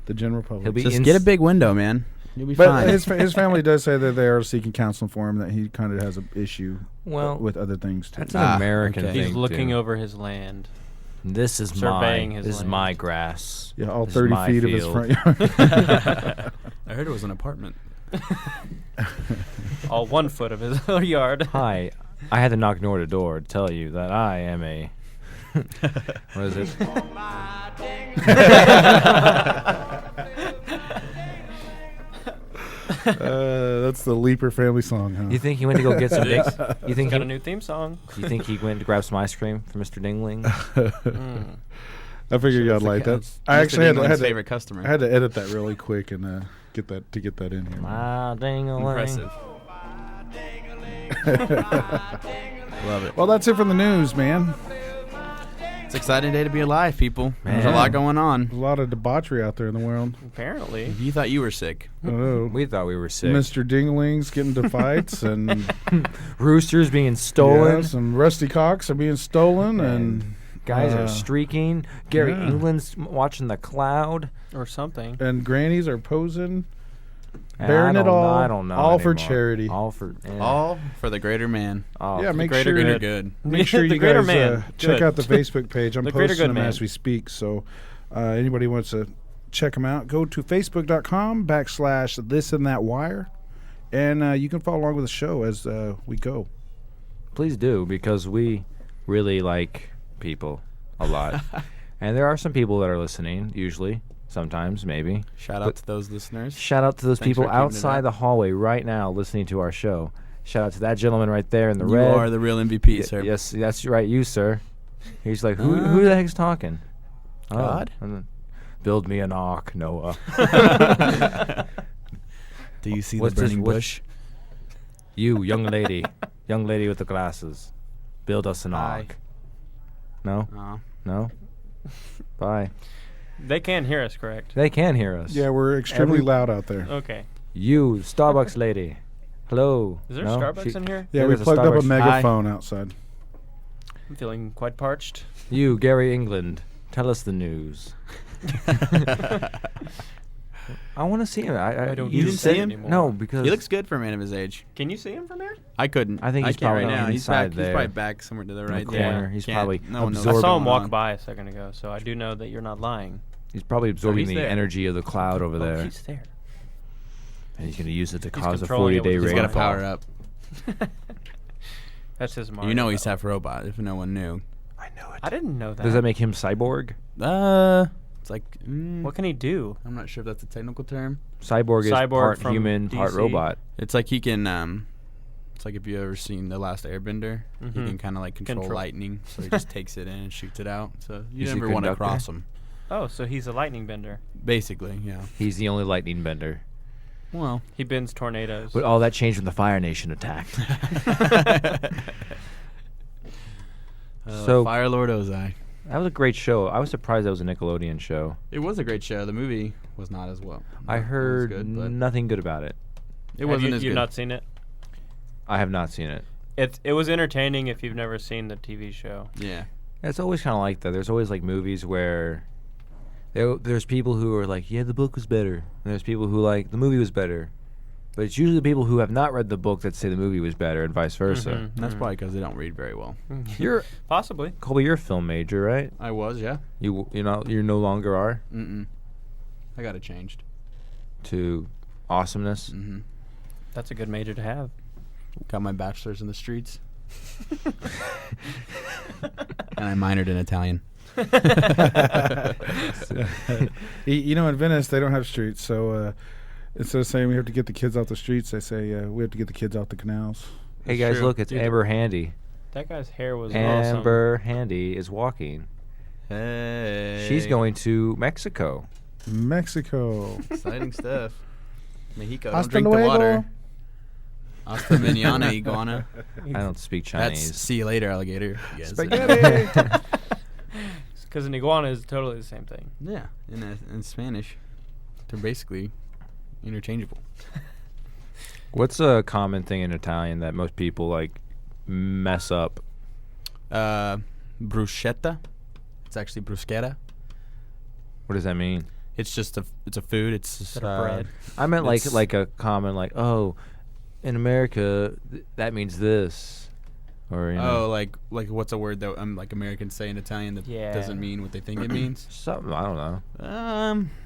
the general public. He'll be Just get a big window, man. You'll be But fine. his family does say that they are seeking counseling for him, that he kind of has an issue with other things too. That's an American okay. thing. He's looking too. over his land. This is surveying his This is land. my grass. Yeah, all This is 30 my feet of his field. front yard. I heard it was an apartment. All 1 foot of his yard. Hi, I had to knock door to door to tell you that I am a. What is it? That's the Leeper family song, huh? You think he went to go get some? You think Got he? a new theme song. You think he went to grab some ice cream for Mr. Dingling? I figured y'all like that. I actually had to, favorite customer. I had to edit that really quick and get that in here. My dingling. Impressive. Love it. Well, that's it for the news, man. It's an exciting day to be alive, people. There's a Man. lot going on. There's a lot of debauchery out there in the world. Apparently. If you thought you were sick, Oh, We thought we were sick. Mr. Dinglings getting into fights and Roosters being stolen. yeah, some rusty cocks are being stolen and Guys are uh, streaking. Gary yeah. England's watching the cloud. Or something. and grannies are posing. And Bearing it all. I don't know. All for anymore. charity. All for. all for the greater man. all Yeah, for- make greater sure Greater good. Make sure The you greater guys man. check Good. out the Facebook page. I'm The greater posting good them man. as we speak. So anybody wants to check them out, go to facebook.com/this and that wire, and you can follow along with the show as we go. Please do, because we really like people a lot. And there are some people that are listening, usually, sometimes, maybe. Shout out to those listeners. Shout out to those Thanks people for keeping it outside up. the hallway right now listening to our show. Shout out to that gentleman right there in the You red. are the real MVP, sir. Yes, that's right, you, sir. He's like, who the heck's talking? Oh, God? and then, build me an ark, Noah. Do you see What's the this- burning what's- bush? You, young lady with the glasses, build us an Hi. ark. No? Aw. No? Bye. They can hear us, correct? They can hear us. Yeah, we're extremely Every- loud out there. Okay. You, Starbucks lady. Hello. Is there No? Starbucks She- in here? Yeah, Yeah, we there's a plugged up a Starbucks. megaphone outside. I'm feeling quite parched. You, Gary England. Tell us the news. I want to see him. I don't You use didn't it see him? anymore. No, because He looks good for a man of his age. Can you see him from here? I couldn't. I think he's can't right probably now. He's inside back. there. He's probably back somewhere to the right the there. corner. He's Can't- probably no one knows I absorbing- what's saw him going walk on. by a second ago, so I do know that you're not lying. He's probably absorbing he's the there. energy of the cloud over Oh, there, he's there. and he's going to use it to He's cause a controlling it 40-day with his He's got to rainfall. power up. That's his Mario. You know he's Bros. half robot. If no one knew. I know it. I didn't know that. Does that make him cyborg? It's like. What can he do? I'm not sure if that's a technical term. Cyborg is Cyborg part from human, part DC. robot. It's like he can. It's like if you ever seen The Last Airbender, he Mhm. can kind of like control Control- lightning, so he just takes it in and shoots it out. So you Is he never want to conductor? cross him. Oh, so he's a lightning bender. Basically, yeah. He's the only lightning bender. Well, He bends tornadoes. But all that changed when the Fire Nation attacked. So- Fire Lord Ozai. That was a great show. I was surprised that was a Nickelodeon show. It was a great show. The movie was not as well. I It was heard good, but nothing good about it. it wasn't as You've good. not seen it? I have not seen it. It was entertaining if you've never seen the TV show. Yeah. It's always kind of like that. There's always like movies where there's people who are like, yeah, the book was better. And there's people who like the movie was better. But it's usually the people who have not read the book that say the movie was better, and vice versa. Mhm. And that's probably because they don't read very well. You're Possibly. Colby. You're a film major, right? I was, yeah. You no longer are Mm-mm. I got it changed. to awesomeness. Mm-hmm. That's a good major to have. Got my bachelor's in the streets. And I minored in Italian. You know, in Venice, they don't have streets, so instead of saying we have to get the kids off the streets, they say we have to get the kids off the canals. Hey That's guys, true. look, it's Dude, Amber Handy. That guy's hair was Amber Handy is walking. Hey. She's going to Mexico. Mexico. Exciting stuff. Mexico. Don't Hasta drink the luego. water. Hasta mañana, iguana. I don't speak That's Chinese. see you later, alligator. Yes. Spaghetti. Because an iguana is totally the same thing. Yeah, in Spanish, they're basically interchangeable. What's a common thing in Italian that most people like mess up? Bruschetta. It's actually bruschetta. What does that mean? It's just it's a food. It's just, Is that a bread? I meant like It's- like a common like, oh, in America that means this, or you know, Oh, like what's a word that like Americans say in Italian that Yeah. doesn't mean what they think it means? something I don't know.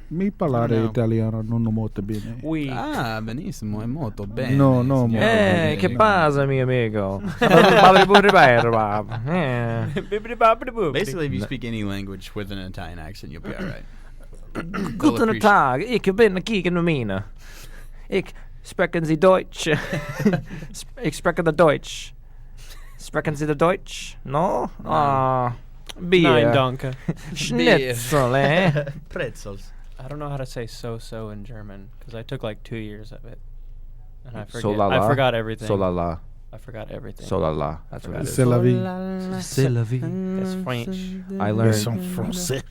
Mi parlare No. italiano non molto bene. We. Benissimo, è molto bene. No, no, signor. molto Hey, bene. che pasa, mio amico? Yeah. Basically, if you No. speak any language with an Italian accent, you'll be all right. Guten Tag, ich bin kicken Mina. Ich sprechen Sie Deutsch. Ich spreche the Deutsch. Sprechen Sie the Deutsch? No? Ah, Bier. Nine Danke. Schnitzel, eh? Pretzels. I don't know how to say so in German because I took like 2 years of it, and I forget. So la la. I forgot everything. So la la. I forgot everything. So la la. That's what it is. C'est la vie. C'est la vie. That's French. I Ils learned. sont français.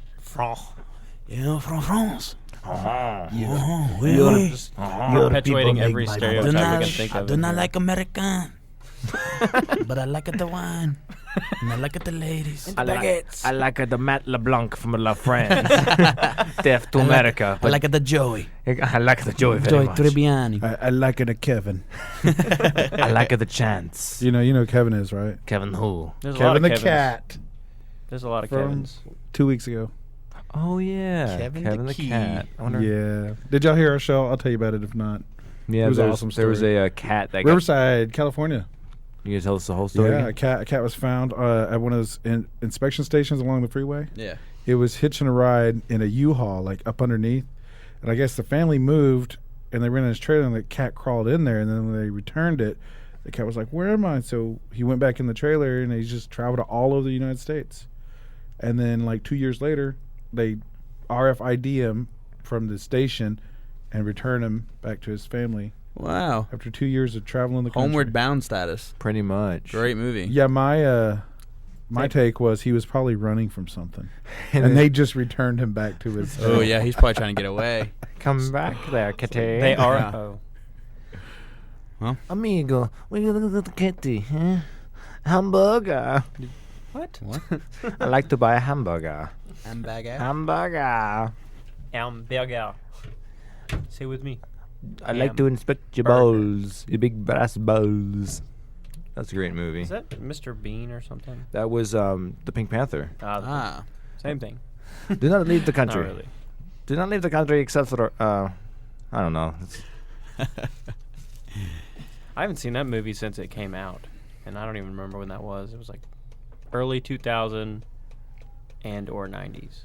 Yeah, from France. You're just perpetuating every stereotype we can think of. in here. American. But I like the wine. And I like the ladies. I like the Matt LeBlanc from La France. Deaf to America. I like the Joey. I like the Joey very much. Tribbiani. I like it a Kevin. I like the chance. You know who Kevin is, right? Kevin who? There's a lot Kevin of the Kevins. cat There's a lot of from Kevins. 2 weeks ago. Oh yeah, Kevin the Key. cat. I wonder. Yeah. Did y'all hear our show? I'll tell you about it if not. Yeah, It was an there's- awesome there was story. a cat that got Riverside, California. You can tell us the whole story. Yeah, a cat was found at one of those inspection stations along the freeway. Yeah. It was hitching a ride in a U-Haul, like up underneath. And I guess the family moved, and they ran in his trailer, and the cat crawled in there. And then when they returned it, the cat was like, "Where am I?" So he went back in the trailer, and he just traveled to all over the United States. And then, like 2 years later, they RFID him from the station and return him back to his family Wow. after 2 years of traveling the country. Homeward Bound status. Pretty much. Great movie. Yeah, my take was he was probably running from something, and they just returned him back to his. Oh yeah, he's probably trying to get away. Come back there, kitty. They are. Yeah. Oh. Amigo, we gonna look at the kitty, huh? Hamburger. What? What? I like to buy a hamburger. Hamburger. Hamburger. Hamburger. Say with me. I like to inspect your Burger. balls, your big brass balls. That's a great movie. Is that Mr. Bean or something? That was the Pink Panther. Ah. Same thing. Do not leave the Not country. really. Do not leave the country except for I don't know. I haven't seen that movie since it came out, and I don't even remember when that was. It was like early 2000 and or 90s.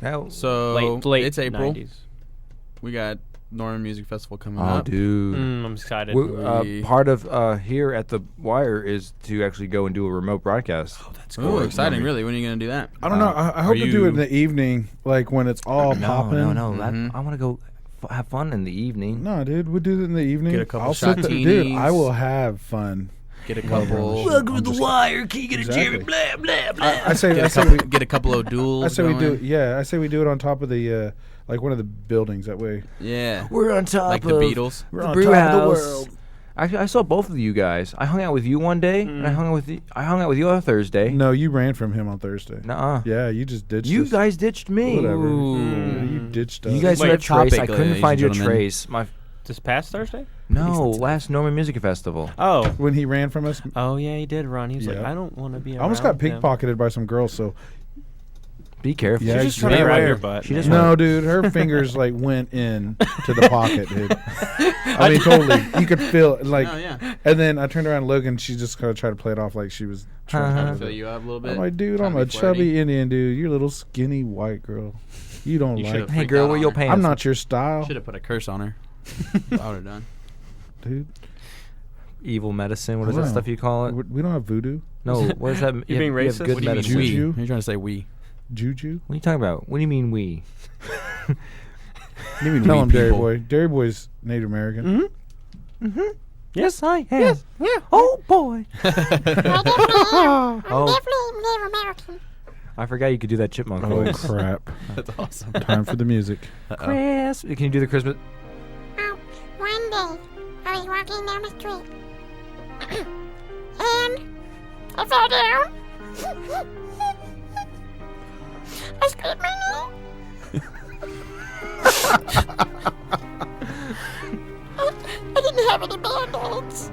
That, So Late it's April. 90s. We got Norman Music Festival coming oh, up. dude. I'm excited. Part of here at the Wire is to actually go and do a remote broadcast. Oh, that's Ooh, exciting! Really, when are you gonna do that? I don't know. I hope to do it in you- the evening, like when it's all popping. No. Mhm. I want to go have fun in the evening. No, dude, we'll do it in the evening. Get a couple I'll sit there, dude. shotinis. I will have fun. Get a couple. Welcome to the Wire, Keegan and Jerry, blah blah blah. I say Get a couple of duels. I say we do. going. Yeah, I say we do it on top of the like one of the buildings. That way, Yeah. We're on top Like of the Beatles. we're the on brew top of the house. world. Actually, I saw both of you guys. I hung out with you one day, and I hung out with you on Thursday. No, you ran from him on Thursday. Nuh-uh. Yeah, you just ditched You us. guys ditched me. Whatever. Ooh. Yeah, you ditched us. You guys Wait, had a trace. I topic, couldn't ladies find and you a gentlemen. trace. This past Thursday? No, last Norman Music Festival. Oh. when he ran from us. Oh, yeah, he did run. He was like, Yeah. I don't want to be I around almost got them. pickpocketed by some girl. So Be careful. Yeah, She's just you trying to stay grab aware. your butt. She just man. no, dude, her fingers like went in to the pocket, dude. I mean, totally. You could feel it, like. Oh yeah. And then I turned around and looked, and she just kind of tried to play it off like she was trying Uh-huh. to Fill you up a little bit. I'm like, dude, Trying I'm to a be flirty. chubby Indian dude. You're a little skinny white girl. You don't You like. should've Hey, freaked girl, out where on your her. pants? I'm not your style, Should have put a curse on her. I would have done. dude. Evil medicine. What is Wow. that stuff you call it? We don't have voodoo, No, what is that? You're being you have racist? Good What do you mean, medicine. We. Juju? You're trying to say we. juju. What are you talking about? What do you mean we? You mean Tell we him, Dairy people. Boy. Dairy Boy's Native American. Yes, I am. Yes, yeah. Oh boy. Oh, I forgot you could do that chipmunk Oh voice. crap! That's awesome. Time for the music. Uh-oh. Chris, can you do the Christmas? One day, I was walking down the street, and I fell down. I scraped my knee. I didn't have any band-aids.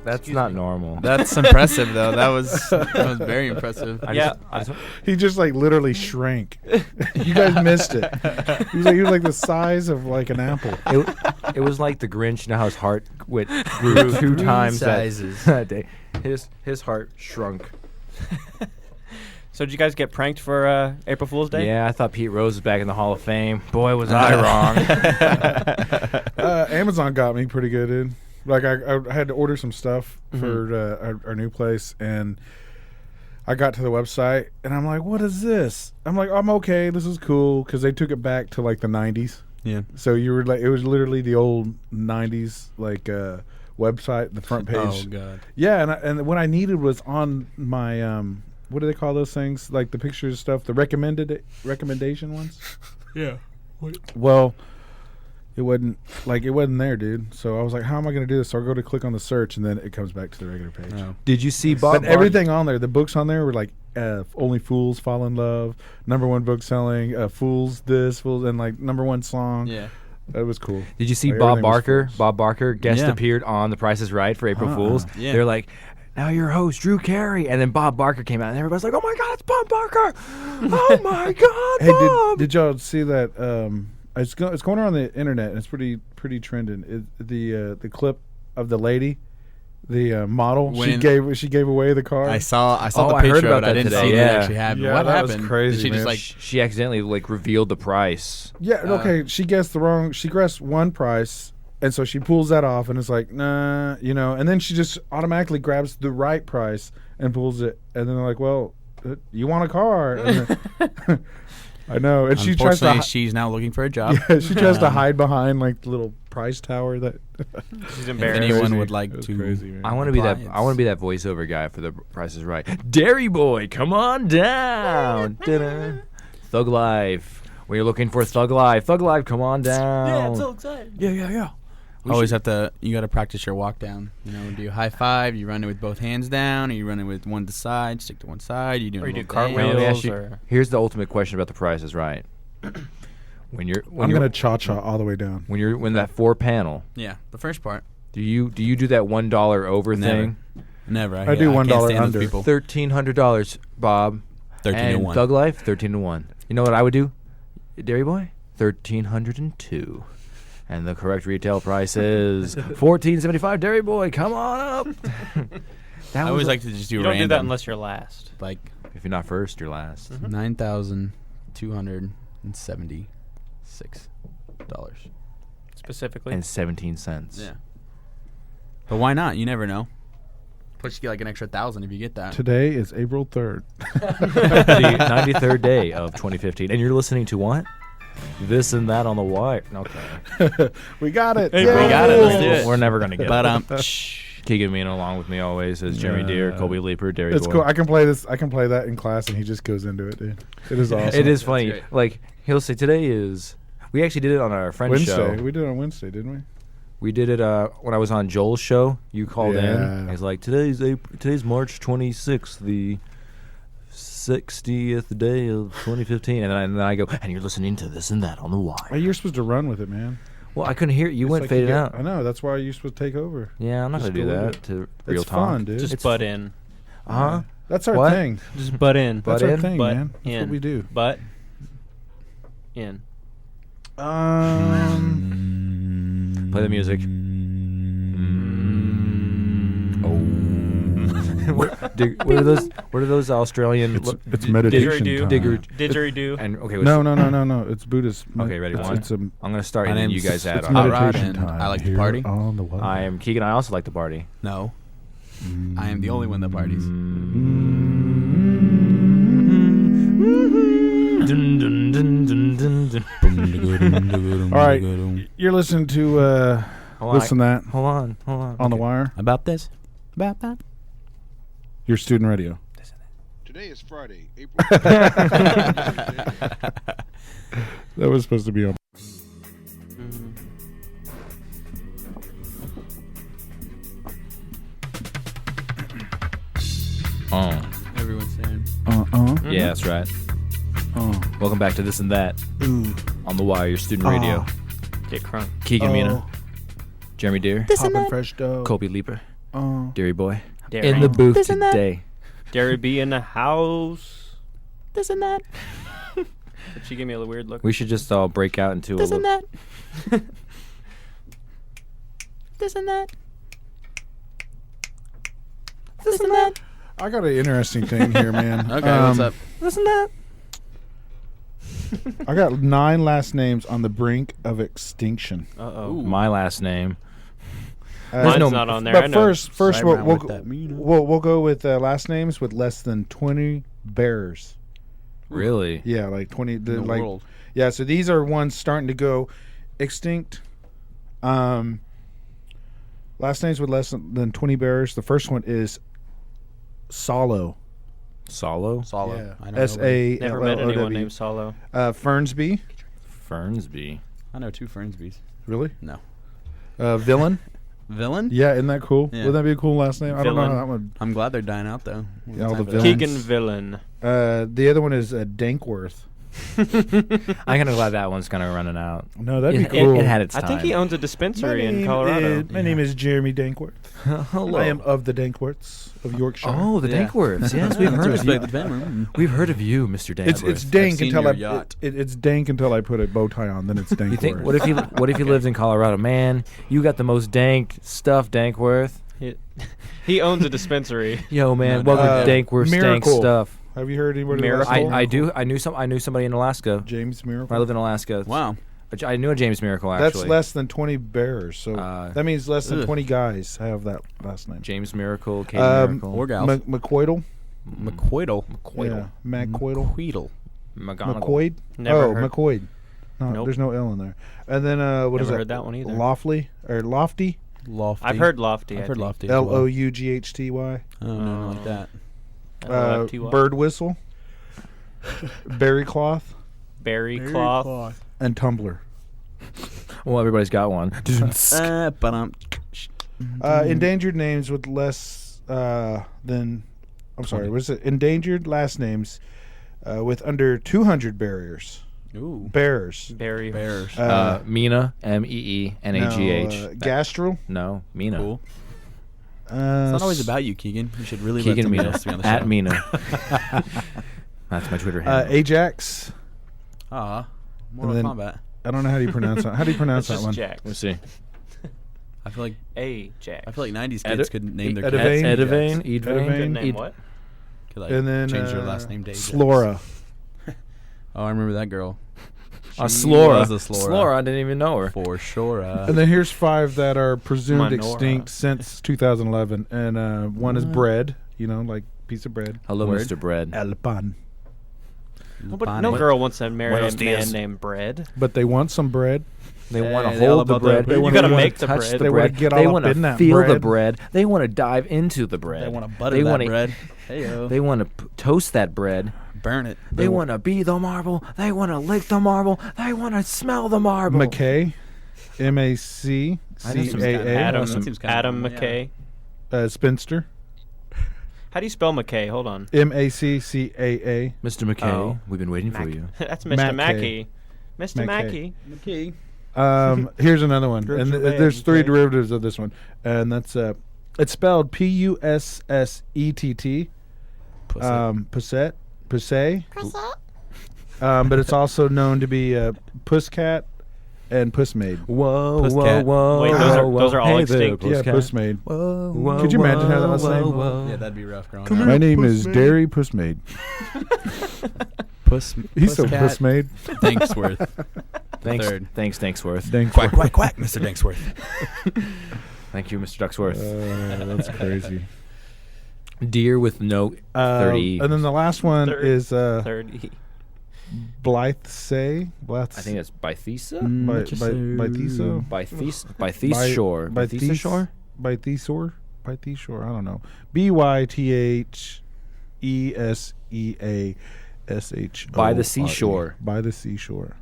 That's not normal. That's impressive, though. That was very impressive. Yeah. He just like literally shrank. You guys missed it. He was like the size of like an apple. It was like the Grinch. You know how his heart grew 2 times sizes. that day. His heart shrunk. So did you guys get pranked for April Fool's Day? Yeah, I thought Pete Rose was back in the Hall of Fame. Boy, was I wrong. Amazon got me pretty good, dude. Like I had to order some stuff for our new place, and I got to the website, and I'm like, "What is this?" I'm like, "I'm okay. This is cool," because they took it back to like the '90s. Yeah. So you were like, it was literally the old '90s like website, the front page. Oh god. Yeah, and what I needed was on my what do they call those things? Like the pictures stuff, the recommendation ones. Yeah. Well, it wasn't there, dude. So I was like, how am I going to do this? So I go to click on the search, and then it comes back to the regular page. Oh. Did you see Bob? But everything on there, the books on there were like Only Fools Fall in Love, #1 book selling, Fools this, Fools, and like #1 song. Yeah. That was cool. Did you see Like, Bob everything was Barker? Fools. Bob Barker guest Yeah. appeared on The Price is Right for April Fools. Yeah. They're like, now your host, Drew Carey. And then Bob Barker came out, and everybody's like, oh my God, it's Bob Barker. Oh my God, Hey, Bob. did y'all see that? It's going around the internet, and it's pretty trending. The clip of the lady, the model. When- She gave away the car. I saw Oh, the I heard picture about of it. I that didn't today, see yeah. that actually happened. Yeah, What that was happened? crazy, Did she man. just like She accidentally like revealed the price. Yeah, okay. She guessed one price, and so she pulls that off, and it's like, nah, and then she just automatically grabs the right price and pulls it, and then they're like, well, you want a car? And then- I know, and she tries to. Unfortunately, she's now looking for a job. Yeah, she tries to hide behind like the little price tower that. She's If embarrassed. anyone would like It was to, crazy, man. I want to be that. Apply, I want to be that voiceover guy for the Price is Right. Dairy Boy, come on down. Da-da. Thug Life. When you're looking for Thug Life, come on down. Yeah, I'm so excited. Yeah. always have to. You got to practice your walk down. Do you high five? You run it with both hands down, or you run it with one to side? Stick to one side. You do. Or you do Now, cartwheels. let me ask you, Or here's the ultimate question about the Price is Right. When I'm gonna cha-cha all the way down. when that 4 panel, Yeah, the first part. do you do that $1 over Never. thing? Never. I do can't $1 stand those under. people. $1,300, Bob. 13 to and 1. Thug Life, 13 to 1. You know what I would do, Dairy Boy? 1,302. And the correct retail price is $14.75. Dairy Boy, come on up. I always like to just do you don't random. do that unless you're last. like If you're not first, you're last. $9,276. Specifically. And 17 cents. Yeah. But why not? You never know. Plus, you get like an extra 1,000 if you get that. Today is April 3rd. The 93rd day of 2015. And you're listening to what? This and That on the Wire. Okay. We got it. Hey, Yay! we got it. Let's do it. We're never going to get But it. Keegan Mean along with me always is Jeremy Deere, Yeah. Colby Leaper, Dairy It's Boy. cool. I can play this. I can play that in class, and he just goes into it, dude. It is awesome. It is funny. great. Like, he'll say, today is... We actually did it on our friend's Wednesday. show. We did it on Wednesday, didn't we? We did it when I was on Joel's show. You called in. Yeah. He's like, today's March 26th, the 60th day of 2015. And then I go, and you're listening to This and That on the Well, Wire. you're supposed to run with it, man. Well, I couldn't hear it. You It's went like faded get- out. I know. That's why you're supposed to take over. Yeah, I'm not Just going to do go with that to It's real talk. fun, dude. Just butt in. Uh-huh. That's our What? thing. Just butt in. Butt That's our in? thing, Butt man. That's in. what we do. Butt in. Play the music. What are those Australian... It's meditation Didgeridoo. time. Didgeridoo. And okay, No. It's Buddhist. Okay, ready, It's, one? it's a, I'm going to start My and then you name's- guys add it's on. Hot Rod, meditation and time. I like to here party. On the wire. I am Keegan. I also like to party. No. I am the only one that parties. Dun, dun, dun, dun, dun, dun. All right, you're listening to Hold on, Listen That Hold on. on the wire. About this? About that? Your student radio. Today is Friday, April 3rd. That was supposed to be on. Oh. Everyone's saying. Yeah, that's right. Welcome back to This and That on the Wire, your student radio. Get crunk. Keegan Mina, Jeremy Deere, Poppin' fresh dough. Kobe Leaper, Oh. Dairy Boy. Dairy. In the booth today. Dairy B in the house. This and That. But she gave me a weird look. We should just all break out into a little... that. This and that. This and that. I got an interesting thing here, man. Okay, what's up? This and that. I got 9 last names on the brink of extinction. Uh-oh. My last name. Mine's no- not on there. I But know. first Right we'll around we'll, with that meter. we'll go with last names with less than 20 bears. Really? Yeah, like 20. In the like, world. Yeah, so these are ones starting to go extinct. Last names with less than 20 bears. The first one is Solo. Solo? Solo. Yeah. I know S-A-L-L-O-W. Never met anyone named Solo. Fernsby. Fernsby. I know 2 Fernsbys. Really? No. Villain. Villain? Yeah, isn't that cool? Yeah. Would that be a cool last name? I don't know Villain. how that would. I'm glad they're dying out though. Yeah, all the Time for that. villains. Keegan Villain. The other one is Dankworth. I'm kind of glad that one's kind of running out. No, that'd be It- cool. It had its I time. think he owns a dispensary in Colorado. My name is Jeremy Dankworth. Hello. I am of the Dankworths of Yorkshire. Oh, the Yeah. Dankworths. Yes, we've heard of Respect you. the band. We've heard of you, Mr. Dankworth. It's dank seen until your I yacht. it's dank until I put a bow tie on. Then it's Dankworth. You think? What if you lived in Colorado? Man, you got the most dank stuff, Dankworth. He owns a dispensary. Yo, man, No, welcome to Dankworth stank Miracle. stuff. Have you heard anybody? Miracle. I do. I knew somebody in Alaska. James Miracle. When I lived in Alaska. Wow. I knew a James Miracle actually. That's less than 20 bearers. So that means less than ugh. 20 guys have that last name. James Miracle, Katie Miracle, Or gals. McCoydle. McQuoidle. Yeah. McCoydle. McQuoidle. McGonagall. McCoyd. Never heard. McCoyd. No, Nope. there's no L in there. And then what is Never that? heard that one either. Lofty or Lofty. Lofty. I've heard Lofty. I've heard Lofty. Loughty. Oh, no, like that. Bird whistle. Berry cloth Berry cloth. and tumbler. Well, everybody's got one. Endangered names with less than. I'm sorry. What is it? Endangered last names with under 200 barriers. Ooh. Bearers. Berry. Bears. Mina, Meennagh. Gastrel. No, Mina. Cool. It's not always about you, Keegan. You should really let Keegan somebody Mina. else be on the show. At Mina. That's my Twitter handle. Ajax. Mortal then- Kombat. I don't know how do you pronounce that. How do you pronounce That's that just one? Jack. Let's see. I feel like Jack. 90s kids Edi- could name their Edivane? kids. Edivane, Edivane. Edvane. Name what? Could like And then change their last name to Ajax. Slora. Oh, I remember that girl. Slora. was a Slora. Slora, I didn't even know her. For sure. And then here's 5 that are presumed Menora. extinct since 2011. And one is bread. You know, like piece of bread. Hello, Word. Mr. Bread. El pan. No girl wants to marry a Buenos man dias. named Bread. But they want some bread. They want to they all hold the about that bread. bread. They You wanna- gotta they wanna make the touch bread. the They wanna bread. get They all want up in to that feel the bread. bread. They want to dive into the bread. They want to butter They that wanna- bread. Hey, They want to toast that bread. burn it. They want to be the marble. They want to lick the marble. They want to smell the marble. McKay. I know some MACCAA. Adam, that seems kinda Adam normal, McKay. Spinster. How do you spell McKay? Hold on. MACCAA. Mr. McKay, Oh. we've been waiting for you. That's Mr. Mackay. Mackey. Mr. Mackay. Mackey. McKay. Here's another one, Drugs and are bad, there's 3 okay? derivatives of this one, and that's it's spelled PUSSETT. Pusset, Pussay. But it's also known to be Pusscat and Pussmaid. Whoa, Pusscat. Wait, those are all extinct? Yeah, Pussmaid. Could you imagine how that last name? Yeah, that'd be rough growing My up. name is Derry Pussmaid. He's so Pusscat. Pussmaid. Thanksworth. Thanks, Third. thanks, Danksworth. Thanks. Quack, quack, quack, Mr. Danksworth. Thank you, Mr. Ducksworth. That's crazy. Deer with no 30. And then the last one Third. is 30. Blythesay. I think it's Bythesa? Bytheso. Bythesa Shore. Bythesa Shore? Bythesor. I don't know. BYTHESEASH. By the seashore. By the seashore.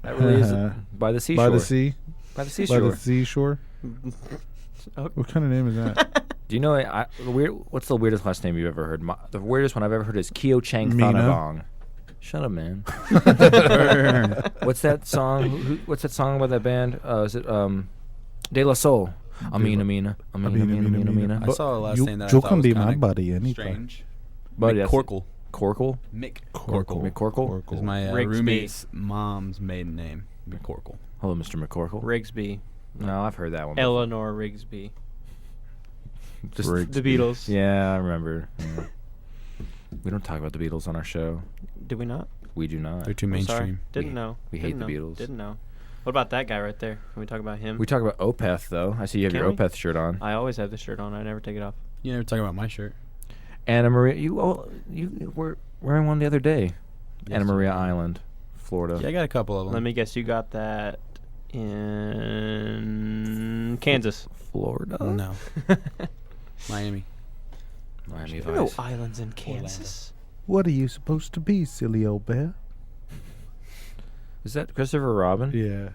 That really is by the seashore. By the sea. By the By seashore. the seashore. What kind of name is that? Do you know what's the weirdest last name you've ever heard? The weirdest one I've ever heard is Keo Chang Mina. Thanavong. Shut up, man. What's that song? What's that song by that band? Is it De La Soul? Amina. I saw a last name that I you thought can was be my kinda buddy anytime. strange. But McCorkle. Corkle? Mick Corkle. McCorkle? is my Rigsby. roommate's mom's maiden name. McCorkle. Hello, Mr. McCorkle. Rigsby. No, I've heard that one. before. Eleanor Rigsby. Just The Beatles. Yeah, I remember. Yeah. We don't talk about the Beatles on our show. Did we not? We do not. They're too I'm sorry. mainstream. Didn't know. we hate Didn't the know. Beatles. Didn't know. What about that guy right there? Can we talk about him? We talk about Opeth, though. I see you have Can your we? Opeth shirt on. I always have the shirt on. I never take it off. You never talk about my shirt. Anna Maria, you were wearing one the other day. Anna Maria Island, Florida. Yeah, I got a couple of them. Let me guess. You got that in Kansas. Florida? No. Miami. Miami There are no Vice. islands in Kansas. What are you supposed to be, silly old bear? Is that Christopher Robin? Yeah.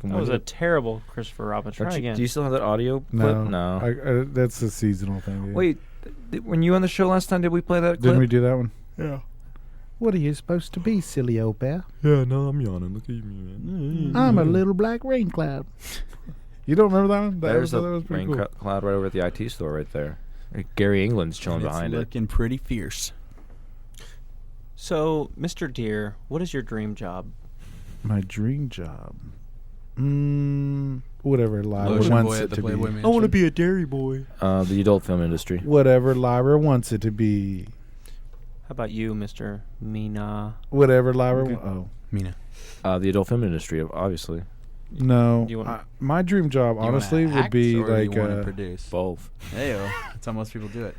That was a terrible Christopher Robin. Try again. Do you still have that audio clip? No. No. That's a seasonal thing. Dude. Wait, when you were on the show last time, did we play that clip? Didn't we do that one? Yeah. What are you supposed to be, silly old bear? Yeah, no, I'm yawning. Look at you, man. I'm a little black rain cloud. You don't remember that one? There's a that was pretty rain cool. cloud right over at the IT store right there. Gary England's chilling And it's behind it. looking pretty fierce. So, Mr. Deer, what is your dream job? My dream job. Whatever Lyra Lotion wants boy it at the to Playboy be. Mansion. be a dairy boy. The adult film industry. Whatever Lyra wants it to be. How about you, Mr. Mina? Whatever Lyra Okay. Oh. Mina. The adult film industry, obviously. No. You wanna- My dream job, You wanna honestly, would act be or like you wanna produce. Both. Heyo. That's how most people do it.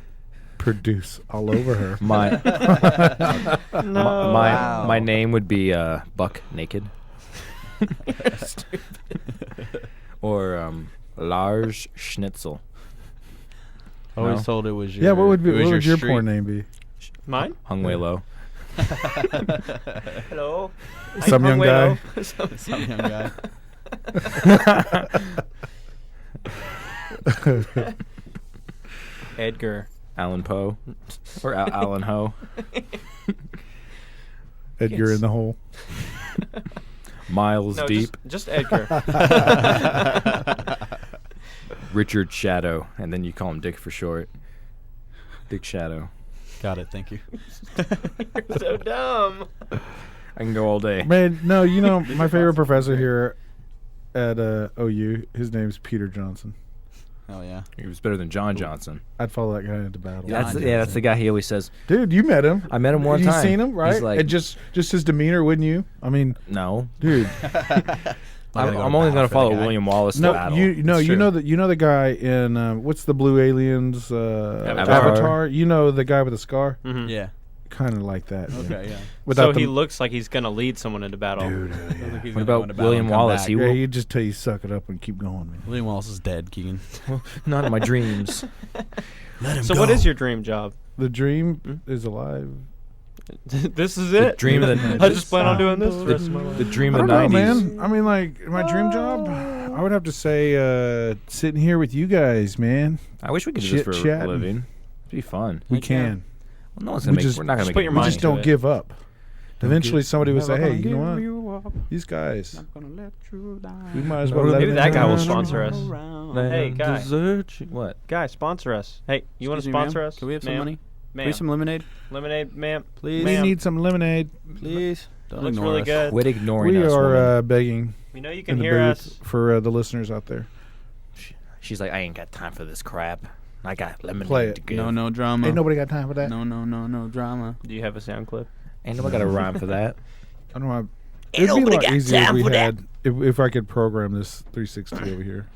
produce all over her. My No. my name would be Buck Naked. Or Lars Schnitzel. Always No? told it was your. Yeah, what would it was your street. porn name be? Mine? Hung way low. Hello. Some young guy. Some young guy. Edgar. Alan Poe. Or Alan Ho. Edgar in the hole. Miles No, Deep. just Edgar. Richard Shadow. And then you call him Dick for short. Dick Shadow. Got it. Thank you. You're so dumb. I can go all day. Man, no, you know, my favorite professor here at OU, his name's Peter Johnson. Oh yeah. He was better than John Johnson. I'd follow that guy into battle. Yeah. That's the guy he always says. Dude, you met him. I met him one You've time. seen him, right? He's like, and just his demeanor, wouldn't you? I mean, no. dude. I'm only going to follow William Wallace to No, battle. you It's true. know the guy in what's the Blue Aliens Avatar? You know the guy with the scar? Mhm. Yeah. Kind of like that. yeah. Okay. Yeah. So Without he the, looks like he's gonna lead someone into battle. dude, What about William Wallace? He yeah, will you just tell you suck it up and keep going, man. William Wallace is dead, Keegan. not in my dreams. Let him So what is your dream job? The dream is alive. This is The it. dream of the I just plan on doing this the rest of my life. the dream I of don't the know, 90s. man. I mean, like my dream job, I would have to say sitting here with you guys, man. I wish we could do this for a Chit-chatting. living. It'd be fun. We Heck yeah. can. Well, no one's We gonna make. just- We're not gonna just make. put it your We mind money. just to don't it. give up. Eventually, somebody would say, Never "Hey, you know gonna what? give you up. These guys, Not gonna let you down. we might as well." Maybe let Maybe them that guy will down." sponsor us. Hey, guy. Desert you- What? Guy, sponsor us. Hey, you want to Excuse me, sponsor ma'am? us? Can we have some Ma'am? money? Can we Ma'am. have some lemonade? Lemonade, ma'am. Please. We Ma'am. need some lemonade. Please. Don't Looks ignore really us. good. Quit ignoring We us. woman. are begging We know you in can the hear booth us. for the listeners out there. She's like, I ain't got time for this crap. I got lemonade Play it. to give. No drama. Ain't nobody got time for that. No drama. Do you have a sound clip? Ain't nobody got a rhime for that. I don't know. It'd be a lot easier if we had if I could program this 360 over here.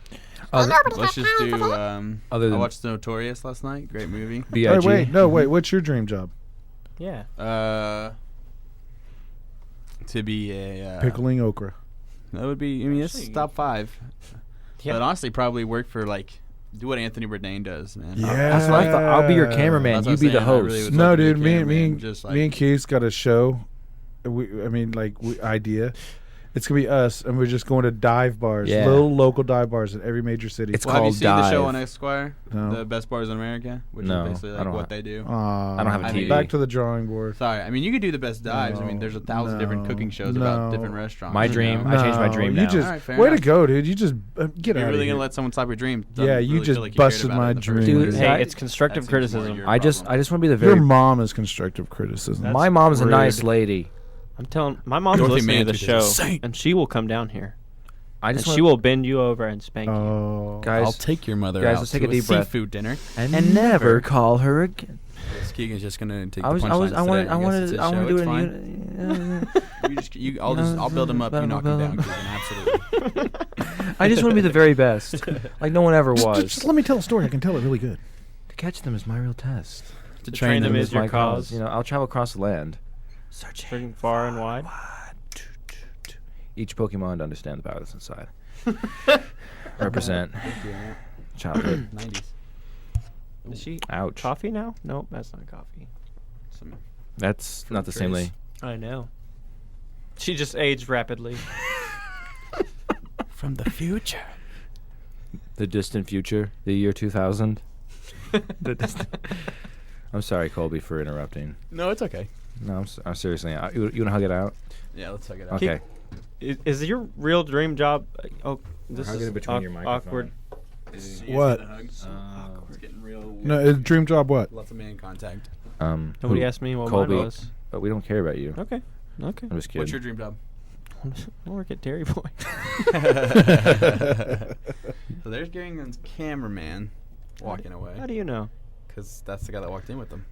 Let's just do. Other I than watched Notorious Notorious last night. Great movie. B.I.G. Wait. What's your dream job? Yeah. To be a Pickling okra. That would be. I mean, this is Actually- top 5. Yeah. But honestly, probably work for like do what Anthony Bourdain does, man. Yeah. That's what I thought. I'll be your cameraman. That's what You I'm be the saying, I host. really would No, love to be a dude. Me cameraman, and just me and Keith's got a show. Idea. It's gonna be us, and we're just going to dive bars, Yeah. little local dive bars in every major city. It's Well, have you called seen the show Dive. on Esquire? No. The best bars in America, which No, is basically I like don't what have- they do. I don't have a TV. Back to the drawing board. Sorry, I mean you could do the best dives. I mean, there's 1,000 different No, cooking shows no. about different restaurants. My you dream- know? I changed my dream You now. just All right, fair way enough. to go, dude. You just get You're out really of here. gonna let someone stop your dream? Yeah, Doesn't you really just feel like you cared busted about it my in the first dream. Dude, place. Hey, I- it's constructive That seems more criticism. your I just problem. want to be the very. Your mom is constructive criticism. That's my mom's rude. a nice lady. I'm telling my mom's Dorothy listening to the Mantz is show, insane. and she will come down here, I and just she want will bend you over and spank you. Oh, guys. I'll take your mother guys, out let's take to a deep breath. seafood dinner. and never call her again. Keegan's just gonna take I the was. punchlines I wanted. today. I guess wanted. it's his I want show, to do it's it. fine. I'll build him up. You knock him down, Keegan. Absolutely. I just want to be the very best, like no one ever was. just let me tell a story. I can tell it really good. To catch them is my real test. To train them is your my cause. You know, I'll travel across the land, searching Searching far and wide. each Pokemon to understand the power that's inside. Represent childhood. 90s. Is she Ouch. coffee now? Nope, that's not coffee. That's not the same Trace. lady. I know. She just aged rapidly. From the future. The distant future, the year 2000. I'm sorry, Colby, for interrupting. No, it's okay. No, I'm seriously. You want to hug it out? Yeah, let's check it out. Okay. Is your real dream job? Oh, this Hug is it between your microphone. awkward. What? It's getting real. No, dream job what? Lots of man contact. Nobody asked me what Colby, mine was. but we don't care about you. Okay. I'm just kidding. What's your dream job? I work at Dairy Boy. So there's Garington's cameraman walking away. How do you know? Because that's the guy that walked in with him.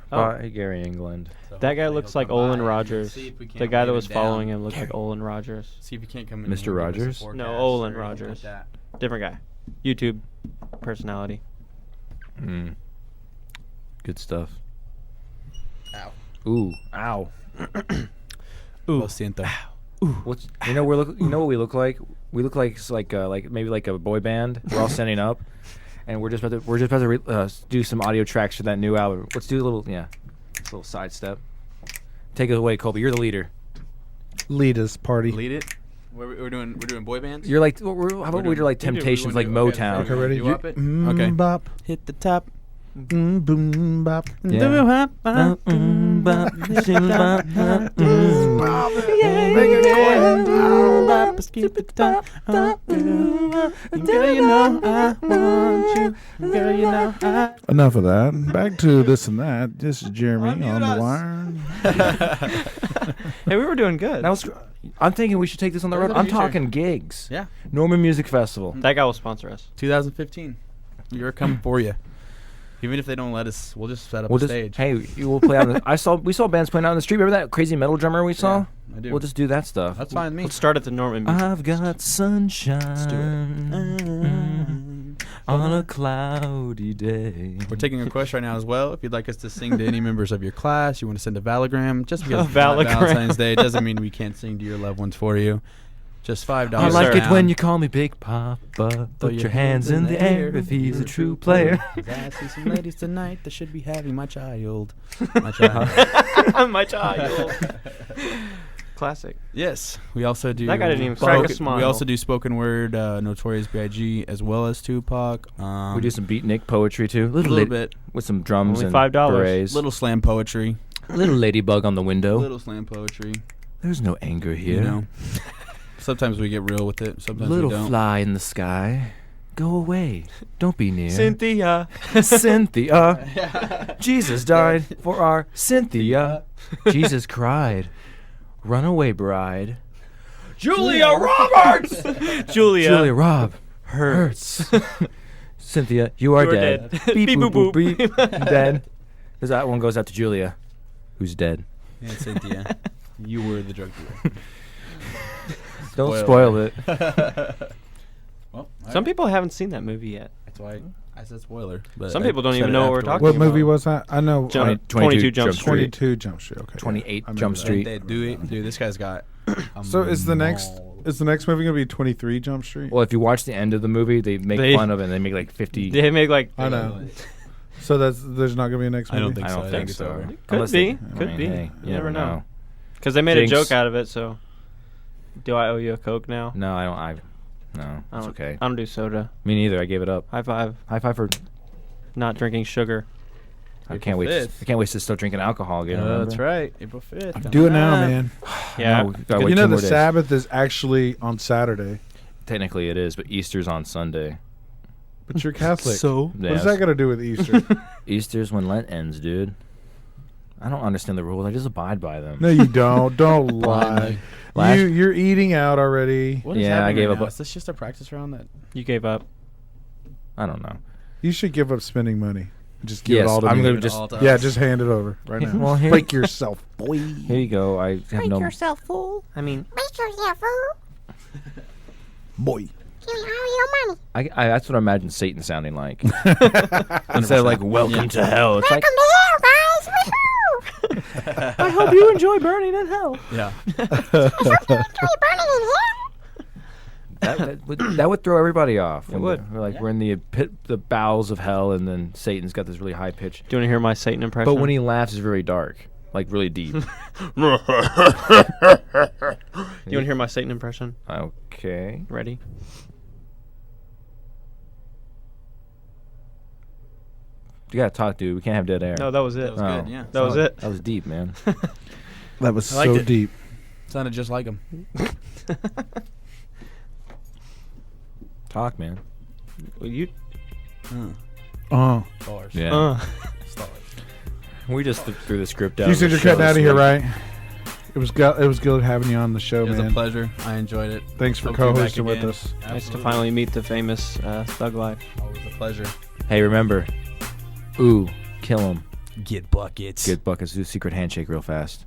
Bye, Gary England. So That guy hopefully looks he'll like come Olin by and Rogers. see if we can't The guy that wave was it following down. him looks like Olin Rogers. See if he can't come in. Mr. and give us a Rogers? forecast No, or Olin anything Rogers. Like that. Different guy. YouTube personality. Mm. Good stuff. Ow. Ooh, ow. Lo siento. What's you know what we look like? We look like maybe like a boy band. We're all standing up, and we're just about to do some audio tracks for that new album. Let's do a little little sidestep. Take it away, Colby. You're the leader. Lead us, party. Lead it. We're doing boy bands. You're like how about we do like Temptations, like Motown? Okay, ready? You up it? Okay. Bop. Hit the top. Boom, bop. Yeah. Enough of that. Back to this and that. This is Jeremy on the wire. Hey, we were doing good. I'm thinking we should take this on the road. the I'm future. talking gigs. Yeah. Norman Music Festival. That guy will sponsor us. 2015. You're coming for you. Even if they don't let us, we'll just set up We'll a just stage. hey, we'll play on the. We saw bands playing out on the street. Remember that crazy metal drummer we saw? I do. We'll just do that stuff. That's fine with me. Let's start at the Norman Music. I've got sunshine on a cloudy day. We're taking a request right now as well. If you'd like us to sing to any members of your class, you want to send a Valagram, just because it's not Valagram. Valentine's Day doesn't mean we can't sing to your loved ones for you. Just $5. I like sir. it when you call me Big Papa. Put your hands in the air if he's a true player. I see some ladies tonight that should be having my child. My child. My child. Classic. Yes, we also do. That guy didn't even crack a spoken- smile. We also do spoken word, Notorious B.I.G. as well as Tupac. We do some beatnik poetry too. a little bit, with some drums Only and $5. berets. little slam poetry, Little ladybug on the window. little slam poetry. There's no anger here. You know, sometimes we get real with it. Sometimes Little we don't. fly in the sky. Go away. Don't be near. Cynthia. Cynthia. Jesus died for our Cynthia. Jesus cried. Run away, bride. Julia Roberts. Julia Rob. Hurts. Cynthia, you are You are dead. dead. Beep, Beep, boop, boop, boop, boop. beep. Dead. That one goes out to Julia, who's dead. Yeah, Cynthia, you were the drug dealer. Don't spoil it. Well, Some people haven't seen that movie yet. That's why I said spoiler. But Some I people don't said even it know what we're afterwards. talking What movie about. was that? I know. 22 Jump Street. 22 Jump Street. Okay. 28 I remember Jump that. Street. Dude, this guy's got. So is the next movie gonna be 23 Jump Street? Well, if you watch the end of the movie, they make They- fun of it and they make like 50. They make like. I know. So there's not gonna be a next I movie. don't think I so. don't I think think so. it's over. Could Unless be. they- Could I mean, be. hey, You never know. Because they made Jinx. a joke out of it, so. Do I owe you a Coke now? No, I don't. No, I it's don't, okay. I don't do soda. Me neither. I gave it up. High five. High five for. Not drinking sugar. I April can't wait. 5th. I can't wait to start drinking alcohol again. That's remember? right. April 5th. Do it coming now, up. man. Yeah. No, we gotta wait You know 2 the more days. Sabbath is actually on Saturday, Technically, it is, but Easter's on Sunday. but you're Catholic. So what does that got to do with Easter? Easter's when Lent ends, dude. I don't understand the rules. I just abide by them. No, you don't. Don't lie. Last- You're eating out already. What is Yeah, I happening gave right up now? a- Is this just a practice round that? You gave up. I don't know. You should give up spending money. Just give Yes, it all to I'm me. gonna Give it just. all to Yeah, us. just hand it over right now. Well, here- Break yourself, boy. Here you go. I have Break no. yourself, fool. I mean, Break yourself, fool. Boy. Give me all your money. I that's what I imagine Satan sounding like. Instead of like "Welcome to hell," it's like Welcome to hell, guys. Woohoo! I hope you enjoy burning in hell. Yeah. I hope you enjoy burning in hell. That would throw everybody off. It when would. We're like we're in the the bowels of hell, and then Satan's got this really high pitch. do you want to hear my Satan impression? But when he laughs, it's very dark, like really deep. Do you want to hear my Satan impression? Okay. You gotta talk, dude. We can't have dead air. No, that was it. That was good. Yeah. That was it. That was deep, man. That was I liked so it. deep. Sounded just like him. Talk, man. Well, you. Oh. Stars. Yeah. Stars. We just threw the script out. You of said the you're show cutting out of this here, week. right? It was good having you on the show, It was man. a pleasure. I enjoyed it. Thanks for Hope to be back co-hosting with again. us. Nice to Absolutely. finally meet the famous Thug Life. Always a pleasure. Hey, remember. Ooh, kill him. Get buckets. Good buckets. Do a secret handshake real fast.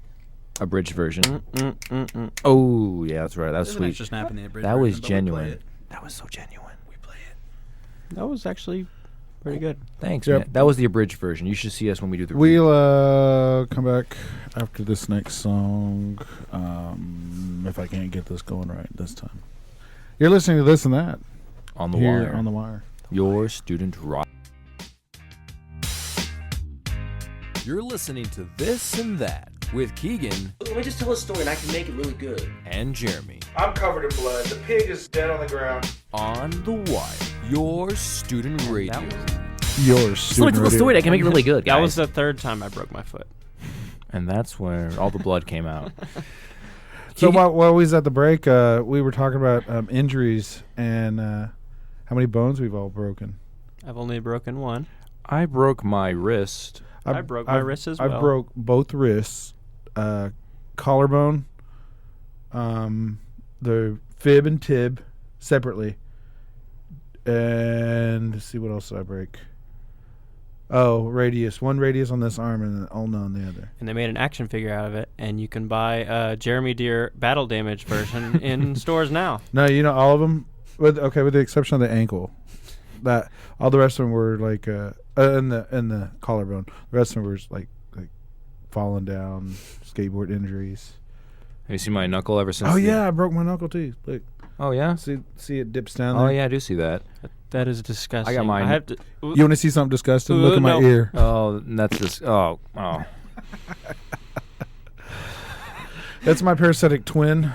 Abridged version. Mm. Oh, yeah, that's right. That was There's an sweet. extra snap in the abridged That was version, but we play genuine. it. That was so genuine. We play it. That was actually pretty good. Thanks, Yep. man. That was the abridged version. You should see us when we do the We'll come back after this next song. If I can't get this going right this time. You're listening to This and That on the here wire. on the wire. Your student rock. You're listening to This and That with Keegan Let me just tell a story and I can make it really good. and Jeremy I'm covered in blood. The pig is dead on the ground. on the wire. Your student radio. Yours. Let me tell a story and I can make it really good, guys. That was the third time I broke my foot. And that's where all the blood came out. So while we was at the break, we were talking about injuries and how many bones we've all broken. I've only broken one. I broke my wrist. I broke my wrist as I well. broke both wrists, collarbone, the fib and tib separately, and let's see what else did I break. Oh, radius. One radius on this arm and an ulna on the other. And they made an action figure out of it, and you can buy Jeremy Deere battle damage version in stores now. No, you know all of them. With the exception of the ankle. That all the rest of them were like in the collarbone. The rest of them were just like falling down, skateboard injuries. Have you seen my knuckle ever since? Oh yeah, I broke my knuckle too. Look, Oh yeah. see it dips down Oh there. yeah, I do see that. That is disgusting. I got mine. I have to. You want to see something disgusting? Look at my No. ear. Oh, that's just. Oh. That's my parasitic twin.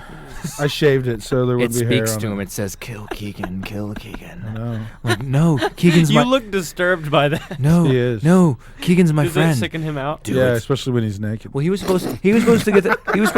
I shaved it so there It wouldn't be hair speaks on to it. him. It says, "Kill Keegan, kill Keegan." No. Like, no, Keegan's You my. look disturbed by that. No, He is. no, Keegan's my Does friend. that sicken him out? Dude, Yeah, it's- especially when he's naked. Well, he was supposed to get that. He was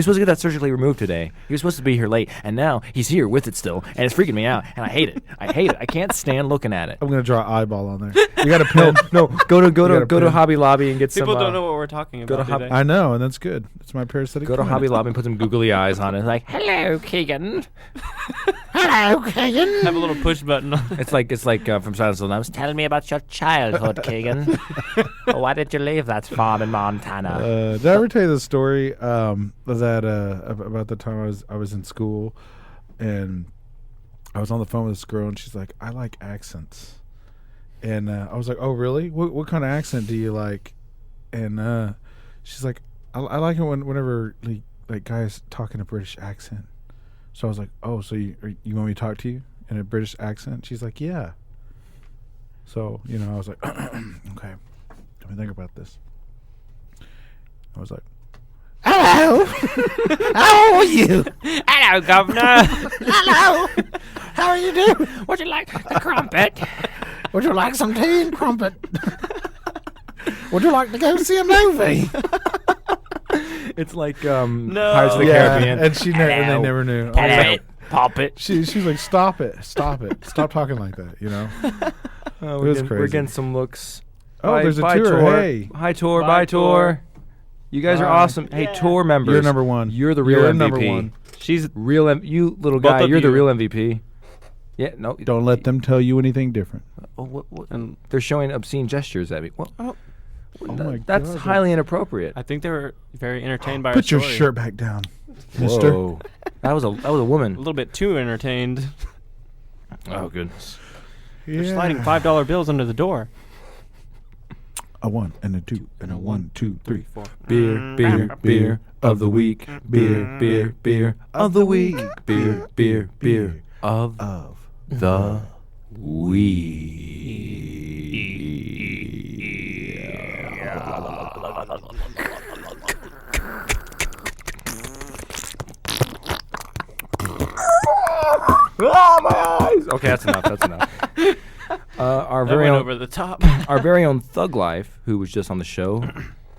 supposed to get that surgically removed today. He was supposed to be here late, and now he's here with it still, and it's freaking me out. And I hate it. I can't stand looking at it. I'm gonna draw an eyeball on there. You got a pin. No, go You got a to pin. Hobby Lobby and get People some. don't know what we're talking go to about. do Hob- they? I know, and that's good. It's my parasitic. Go to twin. Hobby Lobby and put some googly eyes on it. Like, Hello, Keegan. Hello, Keegan. Have a little push button on it. it's like from Silence of the Lambs. Tell me about your childhood, Keegan. Why did you leave that farm in Montana? Did I ever tell you the story that about the time I was in school, and I was on the phone with this girl, and she's like, "I like accents," and I was like, "Oh, really? What kind of accent do you like?" And she's like, "I like it whenever like guys talk in a British accent." So I was like, "Oh, so you want me to talk to you in a British accent?" She's like, "Yeah." So I was like, "Okay, let me think about this." I was like, Hello. How are you? Hello, Governor. Hello. How are you doing? Would you like a crumpet? Would you like some tea and crumpet? Would you like to go see a movie? It's like No. Pirates of the yeah, Caribbean. and and they Hello. never knew. I was Hello. like, Pop it. she's like, stop it, stop talking like that. Oh, It was we're crazy. getting some looks. Oh, Bye- there's a bye, tour. Tor. Hey, Hi, Tor. Bye, Bye, Tor. Tor. You guys are Bye. awesome. Hey, Tour members. you're number one. You're the real You're MVP. number one. She's Real, you little Both guy. of You're the you. real MVP. Yeah, no. Don't let them tell you anything different. Oh, what? and They're showing obscene gestures at me. Well, Oh my that's God. highly inappropriate. I think they were very entertained by Put our your story. shirt back down, Mister. Whoa. that was a A woman. little bit too entertained. Oh goodness. They're sliding $5 bills under the door. A 1 and a 2 and a 1, 2, 3. 4. Beer, beer, beer of the week. Beer, beer, beer of the week. Beer, beer, beer of the week. Ah, my eyes. Okay, that's enough. That's enough. Our That very went own, over the top. our very own Thug Life, who was just on the show,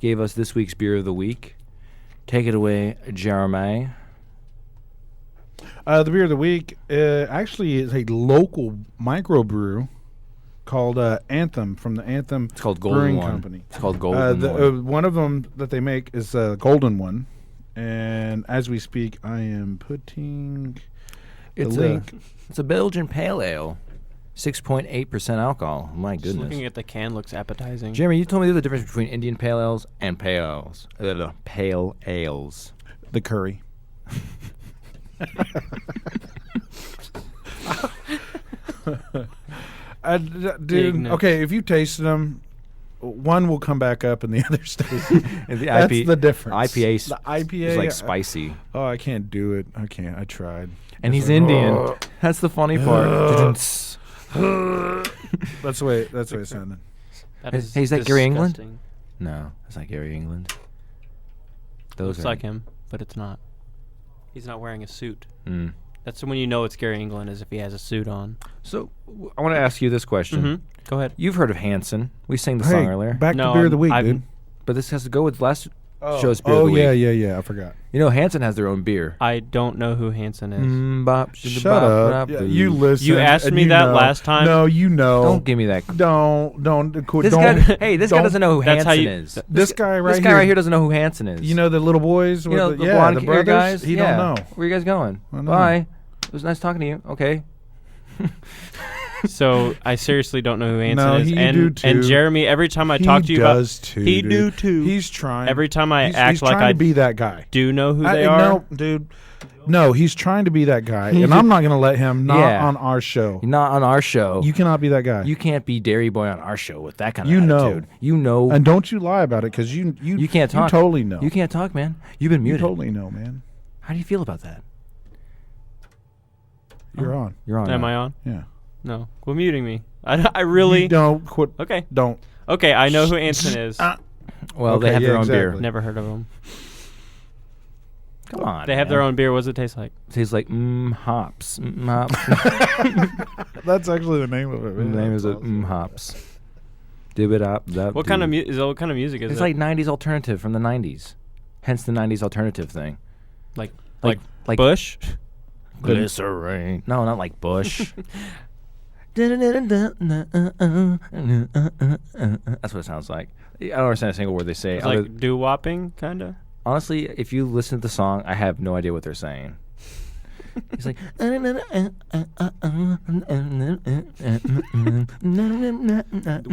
gave us this week's beer of the week. Take it away, Jeremy. The beer of the week actually is a local microbrew called Anthem from the Anthem It's called Golden Brewing One. Company. It's called Golden One. One of them that they make is a Golden One, and as we speak, I am putting the link. It's a Belgian pale ale, 6.8% alcohol. My Just goodness. looking at the can looks appetizing. Jeremy, you told me the difference between Indian pale ales and pale ales. Pale ales. The curry. Dude, Ignorant. okay, if you tasted them, one will come back up and the other stays. And the That's IP the difference. IPA The IPA is like spicy. Oh, I can't do it. I can't. I tried. And It's he's like, Indian. "Oh." That's the funny part. That's the way it sounded. That Hey, is is that Gary England? disgusting. No, it's not Gary England. Those Looks are like him, but it's not. He's not wearing a suit. Mm. That's when you know it's Gary England, is if he has a suit on. So I want to ask you this question. Mm-hmm. Go ahead. You've heard of Hanson. We sang the Hey, song earlier. back No, to beer of the I'm- week, I've- dude. But this has to go with last Oh, show's beer of the week. yeah. I forgot. You know, Hanson has their own beer. I don't know who Hanson is. Bop, Shut up. Yeah, you listen. You asked and me you that know. last time. No, you know. Don't give me that. Don't. This don't. guy, hey, this guy don't- doesn't know who That's how Hanson you- is. This guy right This guy right here doesn't know who Hanson is. You know the little boys? You with know the yeah, blonde the hair brothers? guys? He Yeah. don't know. Where you guys going? I know. Bye. It was nice talking to you. Okay. So I seriously don't know who Hanson No, is. he and, do too. and Jeremy, every time I He talk to you does about, too, he dude. do too. He's trying. Every time I he's act like trying I to be that guy. do know who they are. No, dude. No, he's trying to be that guy, and I'm not going to let him. Not Yeah. on our show. Not on our show. You cannot be that guy. You can't be Dairy Boy on our show with that kind of You know. attitude. You know. And don't you lie about it, because you can't talk. You totally know. You can't talk, man. You've been You muted. totally know, man. How do you feel about that? You're on. You're on. Am now. I on? Yeah. No. Quit muting me. I really. You don't quit. Okay. Don't. Okay, I know who Hanson is. Well, they Okay, have their yeah, own beer. exactly. Never heard of him. Come on. They have man. their own beer. What does it taste like? It tastes like hops. Hops. That's actually the name of it. The name is hops. Dib it up. What kind of what kind of music is It's it? like 90s alternative from the 90s. Hence the 90s alternative thing. like like Bush. Glycerine. No, not like Bush. That's what it sounds like. I don't understand a single word they say. It's like doo wopping, kind of. Honestly, if you listen to the song, I have no idea what they're saying. He's like, When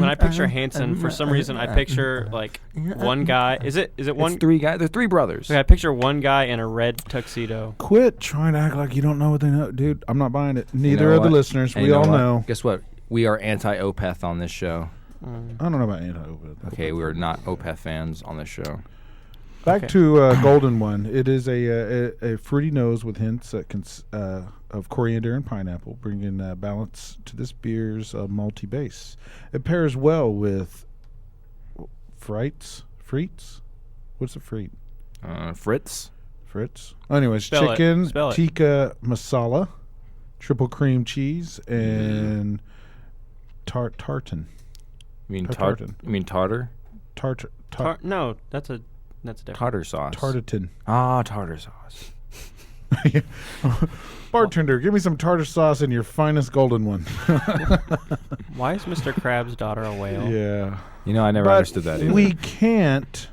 I picture Hanson, for some reason, I picture like one guy. Is it one? it's three guys. They're three brothers. Okay, I picture one guy in a red tuxedo. Quit trying to act like you don't know what they know, dude. I'm not buying it. You Neither know are the what? listeners. And We you know all what? know. Guess what? We are anti-Opeth on this show. I don't know about anti-Opeth. Okay, we are not Opeth fans on this show. Back Okay. to Golden One. It is a fruity nose with hints of coriander and pineapple, bringing balance to this beer's malty base. It pairs well with frites. What's a frite? Fritz. Fritz. Anyways, Spell it. chicken Spell it. tikka masala, triple cream cheese, and tartan. You mean Tartan. You mean tartar? No, that's different. Tartar sauce. Tartan. Ah, tartar sauce. Bartender, give me some tartar sauce in your finest Golden One. Why is Mr. Krabs' daughter a whale? Yeah. You know, I never But understood that either. we can't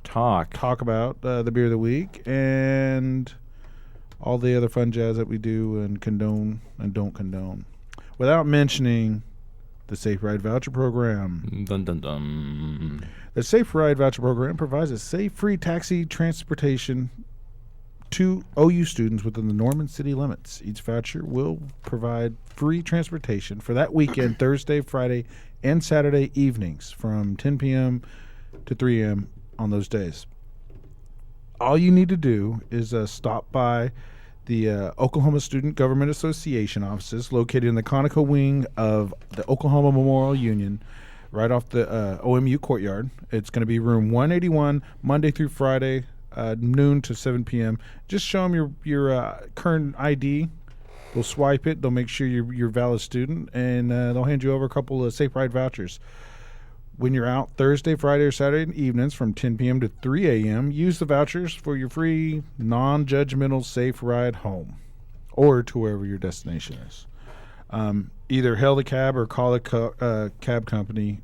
talk about the beer of the week and all the other fun jazz that we do and condone and don't condone without mentioning the Safe Ride Voucher Program. Dun, dun, dun. The Safe Ride Voucher Program provides a safe, free taxi transportation to OU students within the Norman city limits. Each voucher will provide free transportation for that weekend, Thursday, Friday, and Saturday evenings from 10 p.m. to 3 a.m. on those days. All you need to do is stop by the Oklahoma Student Government Association offices located in the Conoco wing of the Oklahoma Memorial Union, right off the OMU courtyard. It's going to be room 181, Monday through Friday, noon to 7 p.m. Just show them your current ID They'll swipe it. They'll make sure you're a valid student, and they'll hand you over a couple of Safe Ride vouchers. When you're out Thursday, Friday, or Saturday evenings from 10 p.m. to 3 a.m., use the vouchers for your free, non-judgmental safe ride home or to wherever your destination is. Either hail the cab or call a cab company,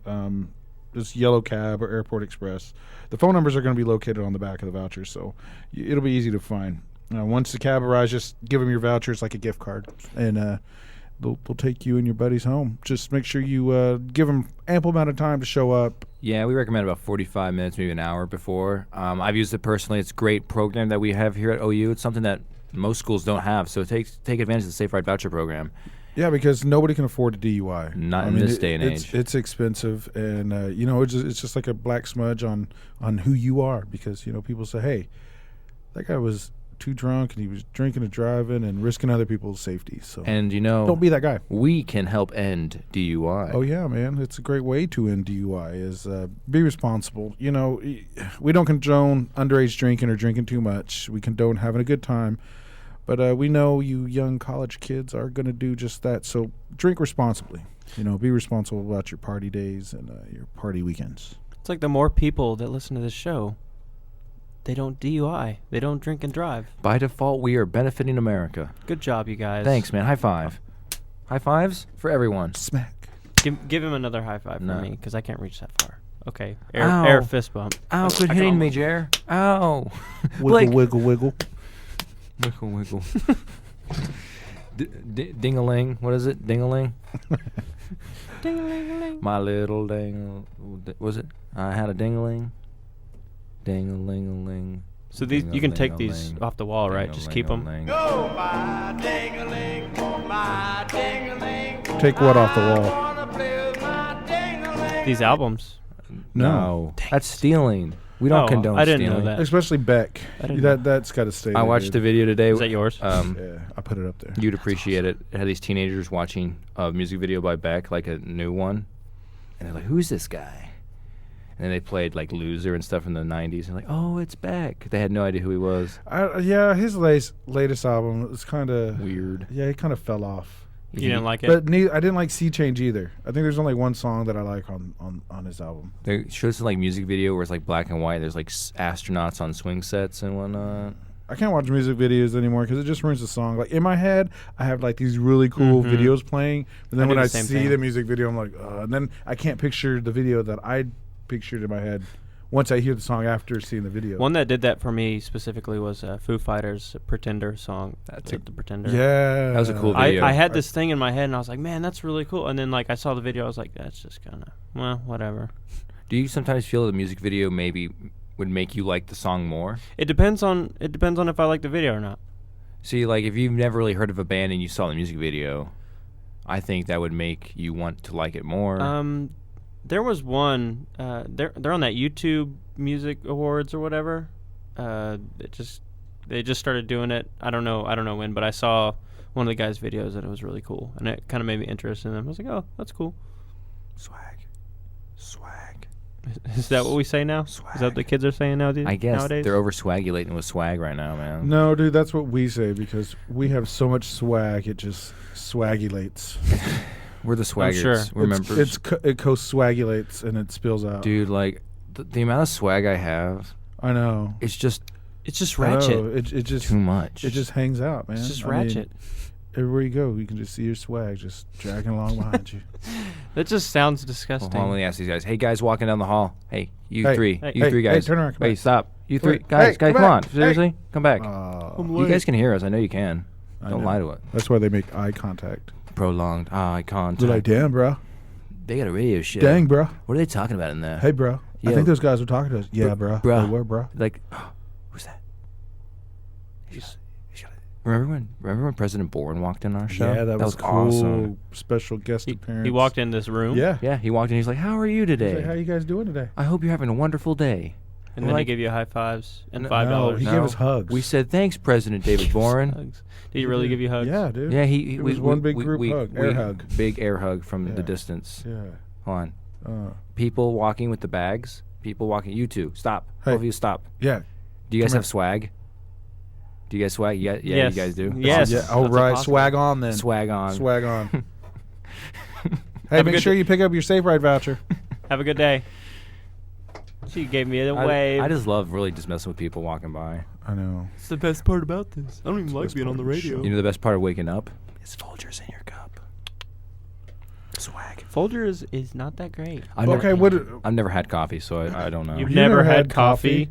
just Yellow Cab or Airport Express. The phone numbers are going to be located on the back of the voucher, so it'll be easy to find. Once the cab arrives, just give them your voucher. It's like a gift card, and they'll take you and your buddies home. Just make sure you give them ample amount of time to show up. Yeah, we recommend about 45 minutes, maybe an hour before. I've used it personally. It's a great program that we have here at OU. It's something that most schools don't have, so take advantage of the Safe Ride Voucher Program. Yeah, because nobody can afford a DUI. Not in this day and age. It's expensive, and it's just like a black smudge on who you are. Because people say, "Hey, that guy was too drunk and he was drinking and driving and risking other people's safety." So, and don't be that guy. We can help end DUI. Oh yeah, man, it's a great way to end DUI. Is be responsible. We don't condone underage drinking or drinking too much. We condone having a good time. But we know you young college kids are going to do just that. So drink responsibly. Be responsible about your party days and your party weekends. It's like the more people that listen to this show, they don't DUI. They don't drink and drive. By default, we are benefiting America. Good job, you guys. Thanks, man. High five. High fives for everyone. Smack. Give him another high five for me, because I can't reach that far. Okay. Ow. Air fist bump. Ow, quit hitting me, Jer. Ow. Wiggle, wiggle. Wiggle, wiggle. Ding-a-ling. What is it? Ding-a-ling? Ding-a-ling-a-ling. My little ding. Was it? I had a ding-a-ling. Ding-a-ling-a-ling. So these you can take these off the wall, right? Just keep them. Go my ding-a-ling, my ding-a-ling. Take what off the wall? Wanna play with my ding-a-ling. These albums? No. That's stealing. We don't condone I didn't stealing. know that. Especially Beck. That's got to stay. I watched the video today. Is that yours? Yeah, I put it up there. You'd appreciate it. It had these teenagers watching a music video by Beck, like a new one. And they're like, who's this guy? And then they played like Loser and stuff in the 90s. And like, oh, it's Beck. They had no idea who he was. Yeah, his latest album was kind of weird. Yeah, he kind of fell off. You didn't like it? But I didn't like Sea Change either. I think there's only one song that I like on his album. They showed some like music video where it's like black and white. There's like astronauts on swing sets and whatnot. I can't watch music videos anymore because it just ruins the song. Like in my head, I have like these really cool videos playing, and then when I see the music video, I'm like, and then I can't picture the video that I pictured in my head once I hear the song after seeing the video. One that did that for me specifically was Foo Fighters' Pretender song. That's the Pretender. Yeah. That was a cool video. I had this thing in my head, and I was like, man, that's really cool. And then like I saw the video, I was like, that's just kind of, well, whatever. Do you sometimes feel the music video maybe would make you like the song more? It depends on if I like the video or not. See, like if you've never really heard of a band and you saw the music video, I think that would make you want to like it more. There was one. They're on that YouTube Music Awards or whatever. They just started doing it. I don't know when, but I saw one of the guys' videos and it was really cool, and it kind of made me interested in them. I was like, oh, that's cool. Swag. Is that what we say now? Swag. Is that what the kids are saying nowadays? I guess nowadays? they're over swagulating with swag right now, man. No, dude, that's what we say because we have so much swag, it just swagulates. We're the swaggers. Sure. We're members. It co-swagulates and it spills out. Dude, like the amount of swag I have, I know. it's just ratchet. It just too much. It just hangs out, man. It's just ratchet. Everywhere you go, you can just see your swag just dragging along behind you. That just sounds disgusting. Well, let me ask these guys. Hey, guys walking down the hall. Hey, you three. Hey, you three guys. Hey, turn around. Wait, stop. You three. Come Guys, come come on. back. Seriously? Come back. I'm You guys can hear us. I know you can. I Don't know. lie to it. That's why they make eye contact. Prolonged eye contact. They're like, damn, bro. They got a radio show. Dang, bro. What are they talking about in there? Hey, bro. Yo. I think those guys were talking to us. Yeah, bro. Bro. They were, bro. Like, who's that? Remember when President Bourne walked in our show? Yeah, that was cool. awesome. Special guest appearance. He walked in this room. Yeah. Yeah, he walked in. He's like, "How are you He's today? like, how you guys doing today? I hope you're having a wonderful day." And We're then he like- gave you high fives and No, $5. he gave us hugs. We said thanks, President David Bourne. Hugs. Did he really give you hugs? Yeah, dude. Yeah, It was one big group hug, air hug. Big air hug from Yeah. the distance. Yeah. Hold on. People walking with the bags. People walking. You two, stop. Hey. Both of you, stop. Yeah. Do you guys Come have swag? Do you guys swag? Yeah, Yes. you guys do. Yes. Yeah. Oh, That's right. impossible. Swag on then. Swag on. Swag on. Hey, Have a make good sure day. you pick up your Safe Ride voucher. Have a good day. She gave me a I, wave. I just love really just messing with people walking by. I know. It's the best part about this. I don't even like being on the radio. You know the best part of waking up? It's Folgers in your cup. Swag. Folgers is not that great. I've never had coffee, so I don't know. You've never had coffee?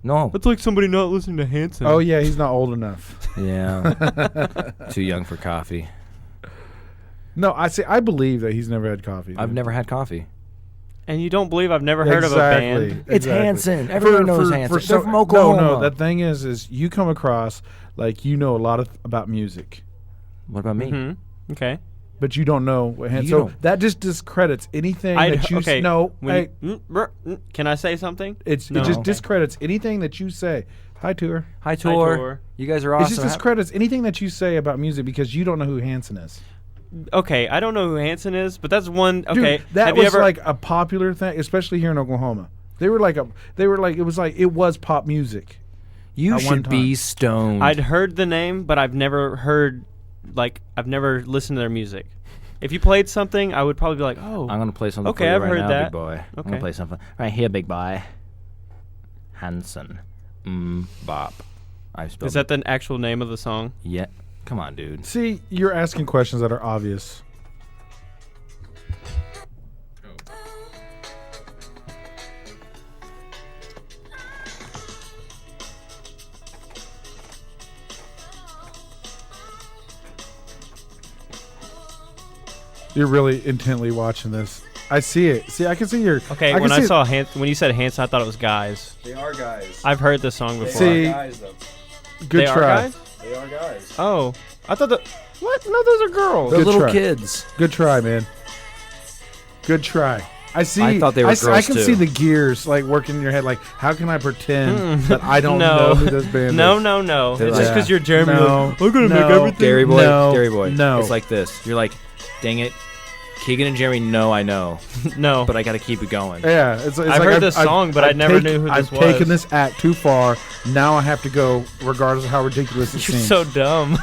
No. That's like somebody not listening to Hanson. Oh yeah, he's not old enough. Yeah. Too young for coffee. No, I believe that he's never had coffee. I've dude. never had coffee. And you don't believe I've never heard of a band? It's Hanson. Everyone knows Hanson. They're from No, Oklahoma. the thing is you come across like you know a lot about music. What about me? Mm-hmm. Okay. But you don't know what Hanson. You So don't. that just discredits anything that you know. When can I say something? It No. just discredits anything that you say. Hi, Tour. Hi, Tour. You guys are awesome. It just discredits anything that you say about music because you don't know who Hanson is. Okay, I don't know who Hanson is, but that's one. Okay, Dude, that have was you ever, like a popular thing, especially here in Oklahoma. It was pop music. You at one should be time. stoned. I'd heard the name, but I've never listened to their music. If you played something, I would probably be like, "Oh, I'm gonna play something okay, for you I've right heard now, that. big boy. I'm Okay. gonna play something right here, big boy. Hanson. Bop. I spelled Is that the actual name of the song? Yeah. Come on, dude. See, you're asking questions that are obvious. You're really intently watching this. I see it. See, I can see your. Okay, can when see I saw when you said Hanson, I thought it was guys. They are guys. I've heard this song before. See, guys, though. good They try. are guys? They are guys. Oh, I thought that. What? No, those are girls. They're Good little try. kids. Good try, man. Good try. I see. I thought they were I girls, can too. see the gears like working in your head. Like, how can I pretend that I don't No. know who this band No, is? no, no. They're It's like- just because you're Jeremy. No. Like, I'm gonna No. make everything. Dairy boy. No. Dairy boy. No. It's like this. You're like, dang it. Keegan and Jeremy know I know, No, but I got to keep it going. Yeah, it's I've like heard this song, but I never knew who this I've taken was. this act too far. Now I have to go, regardless of how ridiculous it you're seems. so dumb.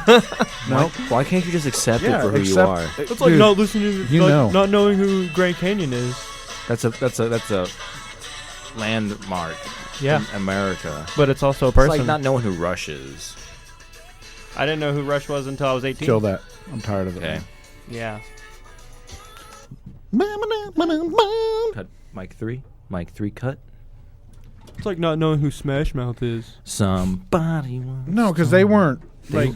no. Why can't you just accept Yeah, it for who you accept- are? It's like Dude, not listening to, you know. not knowing who Grand Canyon is. That's a landmark. Yeah. in America. But it's also a It's person. like not knowing who Rush is. I didn't know who Rush was until I was 18. Kill that. I'm tired of it. Okay. Yeah. Cut. Mic 3. Mic 3 cut. It's like not knowing who Smash Mouth is. Somebody wants No, because they weren't They- like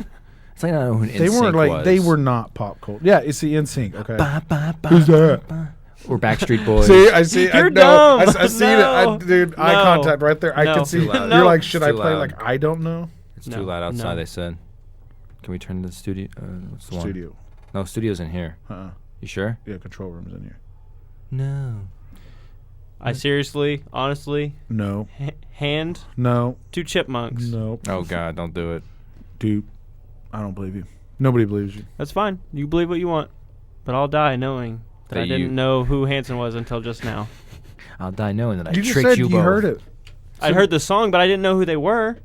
It's like not knowing who they weren't like was. they were not pop culture. Yeah, it's the NSYNC. Okay. Ba, ba, ba, Who's that? ba. Or Backstreet Boys. See, I see. I You're know. dumb. I see No. it, dude. Eye No. contact right there. I No. can see. Too loud. You're No. like, should It's I too play? loud. Like, I don't know. It's No. too loud outside, No. they said. Can we turn to the studio? What's the one? Studio. No, studio's in here. You sure? Yeah, control room's in here. No. I seriously, honestly, No. hand No. two chipmunks. No. Oh, God, don't do it. Dude, I don't believe you. Nobody believes you. That's fine. You believe what you want, but I'll die knowing that I That didn't you- know who Hanson was until just now. I'll die knowing that I You just tricked said you you both. heard it. I heard the song, but I didn't know who they were.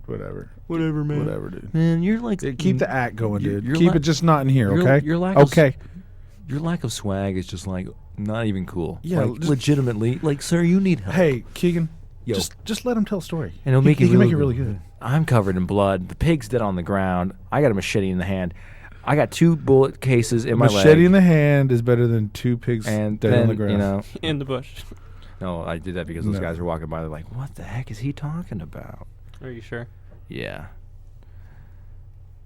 Whatever. Whatever, man. Whatever, dude. Man, you're like... Keep the act going, dude. Your Keep la- it just not in here, your- okay? your lack of okay. Your lack of swag is just like not even cool. Yeah, like, just- legitimately. Like, sir, you need help. Hey, Keegan. Yo. Just let him tell a story. And it'll make he it can really make it really good. I'm covered in blood. The pig's dead on the ground. I got a machete in the hand. I got 2 bullet cases in my leg. Machete in the hand is better than 2 pigs and dead then, on the ground. you know, In the bush. no, I did that because those No. guys were walking by. They're like, "What the heck is he talking about?" Are you sure? Yeah.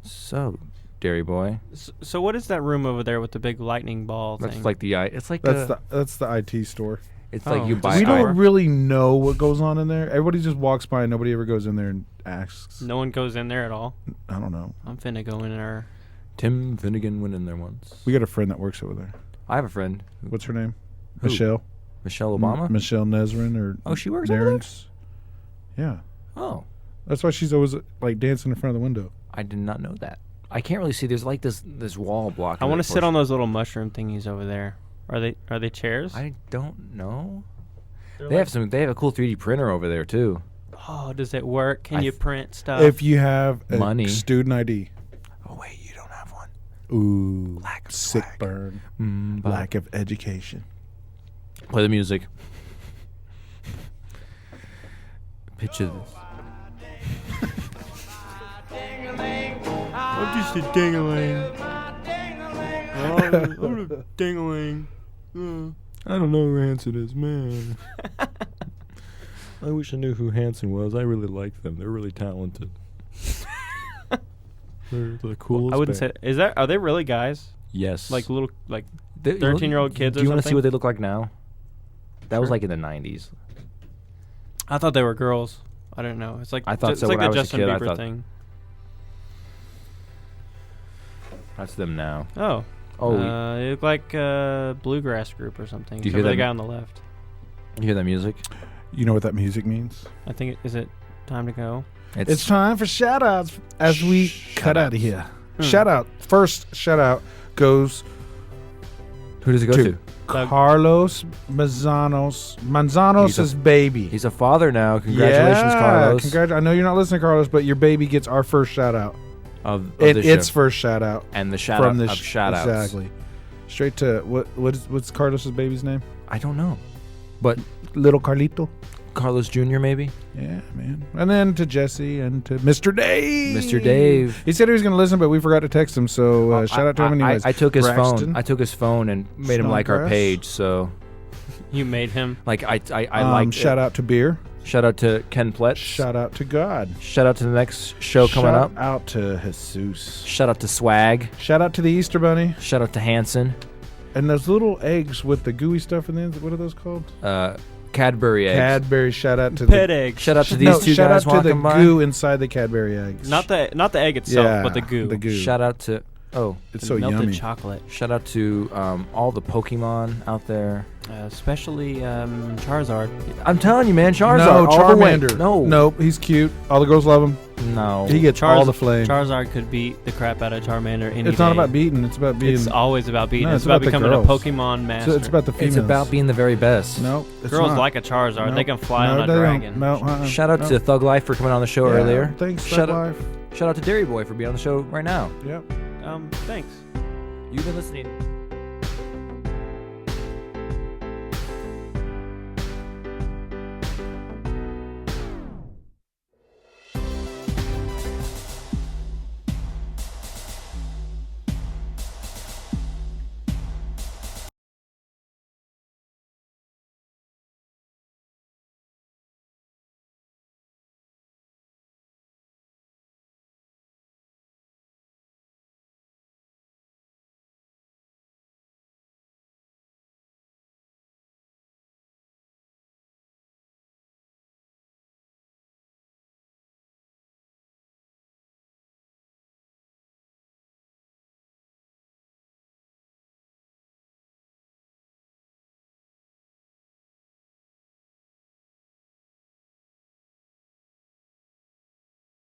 So, Dairy Boy, So what is that room over there with the big lightning ball that's thing? like the it's like that's the IT store. it's Oh. like you We buy. We Store. don't really know what goes on in there. Everybody just walks by and nobody ever goes in there and asks. No one goes in there at all. I don't know. I'm finna go in there. Tim Finnegan went in there once. We got a friend that works over there. I have a friend, What's her name? Who? Michelle. Michelle Obama. Michelle Nesrin or Oh, she works over there? Narens. Yeah. Oh, That's why she's always like dancing in front of the window. I did not know that. I can't really see. There's like this wall blocking. I want to that sit on portion. those little mushroom thingies over there. Are they chairs? I don't know. They're They like- have a cool 3D printer over there too. Oh, does it work? Can you print stuff? If you have a Money. student ID. Oh wait, you don't have one. Ooh, Lack of sick swag. burn. But Lack of education. play the music. Picture this. I'm just a ding-a-ling. I'm a ding-a-ling. I don't know who Hanson is, man. I wish I knew who Hanson was. I really like them. They're really talented. They're the coolest. I wouldn't say. Are they really guys? Yes. Like little, like They- 13-year-old kids Do or you want to see something? what they look like now? That was Sure. like in the 90s. I thought they were girls. I don't know. It's like I thought it's so like when the I was a Justin kid, I Bieber thought- thing. That's them now. Oh. Oh, They look like a bluegrass group or something. Do you Except hear for the that- guy on the left. you hear that music? You know what that music means? I think is it time to go? It's time for shout outs as we cut out of here. Hmm. Shout out. First shout out goes Who does it go to? Doug. Carlos Manzanos' He's baby. He's a father now. Congratulations, Yeah, Carlos. I know you're not listening, Carlos, but your baby gets our first shout out. Of Its first shout out. and the shout from out the of shout outs. Exactly. Straight to what's Carlos's baby's name? I don't know. But Little Carlito. Carlos Jr. maybe? Yeah, man. And then to Jesse and to Mr. Dave. Mr. Dave. He said he was going to listen, but we forgot to text him. So shout out to him anyways. I took his Braxton. phone. I took his phone and made him like our Snodgrass. page. So, You made him. like, I liked shout it. out to Beer. Shout out to Ken Pletz. Shout out to God. Shout out to the next show coming Shout up. out to Jesus. Shout out to Swag. Shout out to the Easter Bunny. Shout out to Hanson. And those little eggs with the gooey stuff in them. What are those called? Cadbury eggs. Cadbury. Shout out to Pet the eggs. Shout out to No, these two shout guys out to the walking by. goo inside the Cadbury eggs. Not the egg itself, Yeah, but the goo. the goo. Shout out to It's The so melted yummy. chocolate. shout out to all the Pokemon out there. Especially Charizard. I'm telling you, man, Charizard. No, all the way. Charmander. No, Nope, he's cute. All the girls love him. no. He gets all the flame. Charizard could beat the crap out of Charmander any It's not day. about beating. It's about being. It's always about beating. No, it's about the becoming a girls. Pokemon master. It's about the females. It's about being the very best. No, it's Girls not. like a Charizard. They Nope. can fly No, on a they don't. dragon. No, Shout out to Thug Life for coming on the show Yeah, earlier. Thanks, Shout Thug out, Life. shout out to Dairy Boy for being on the show right now. Yep. Thanks. You've been listening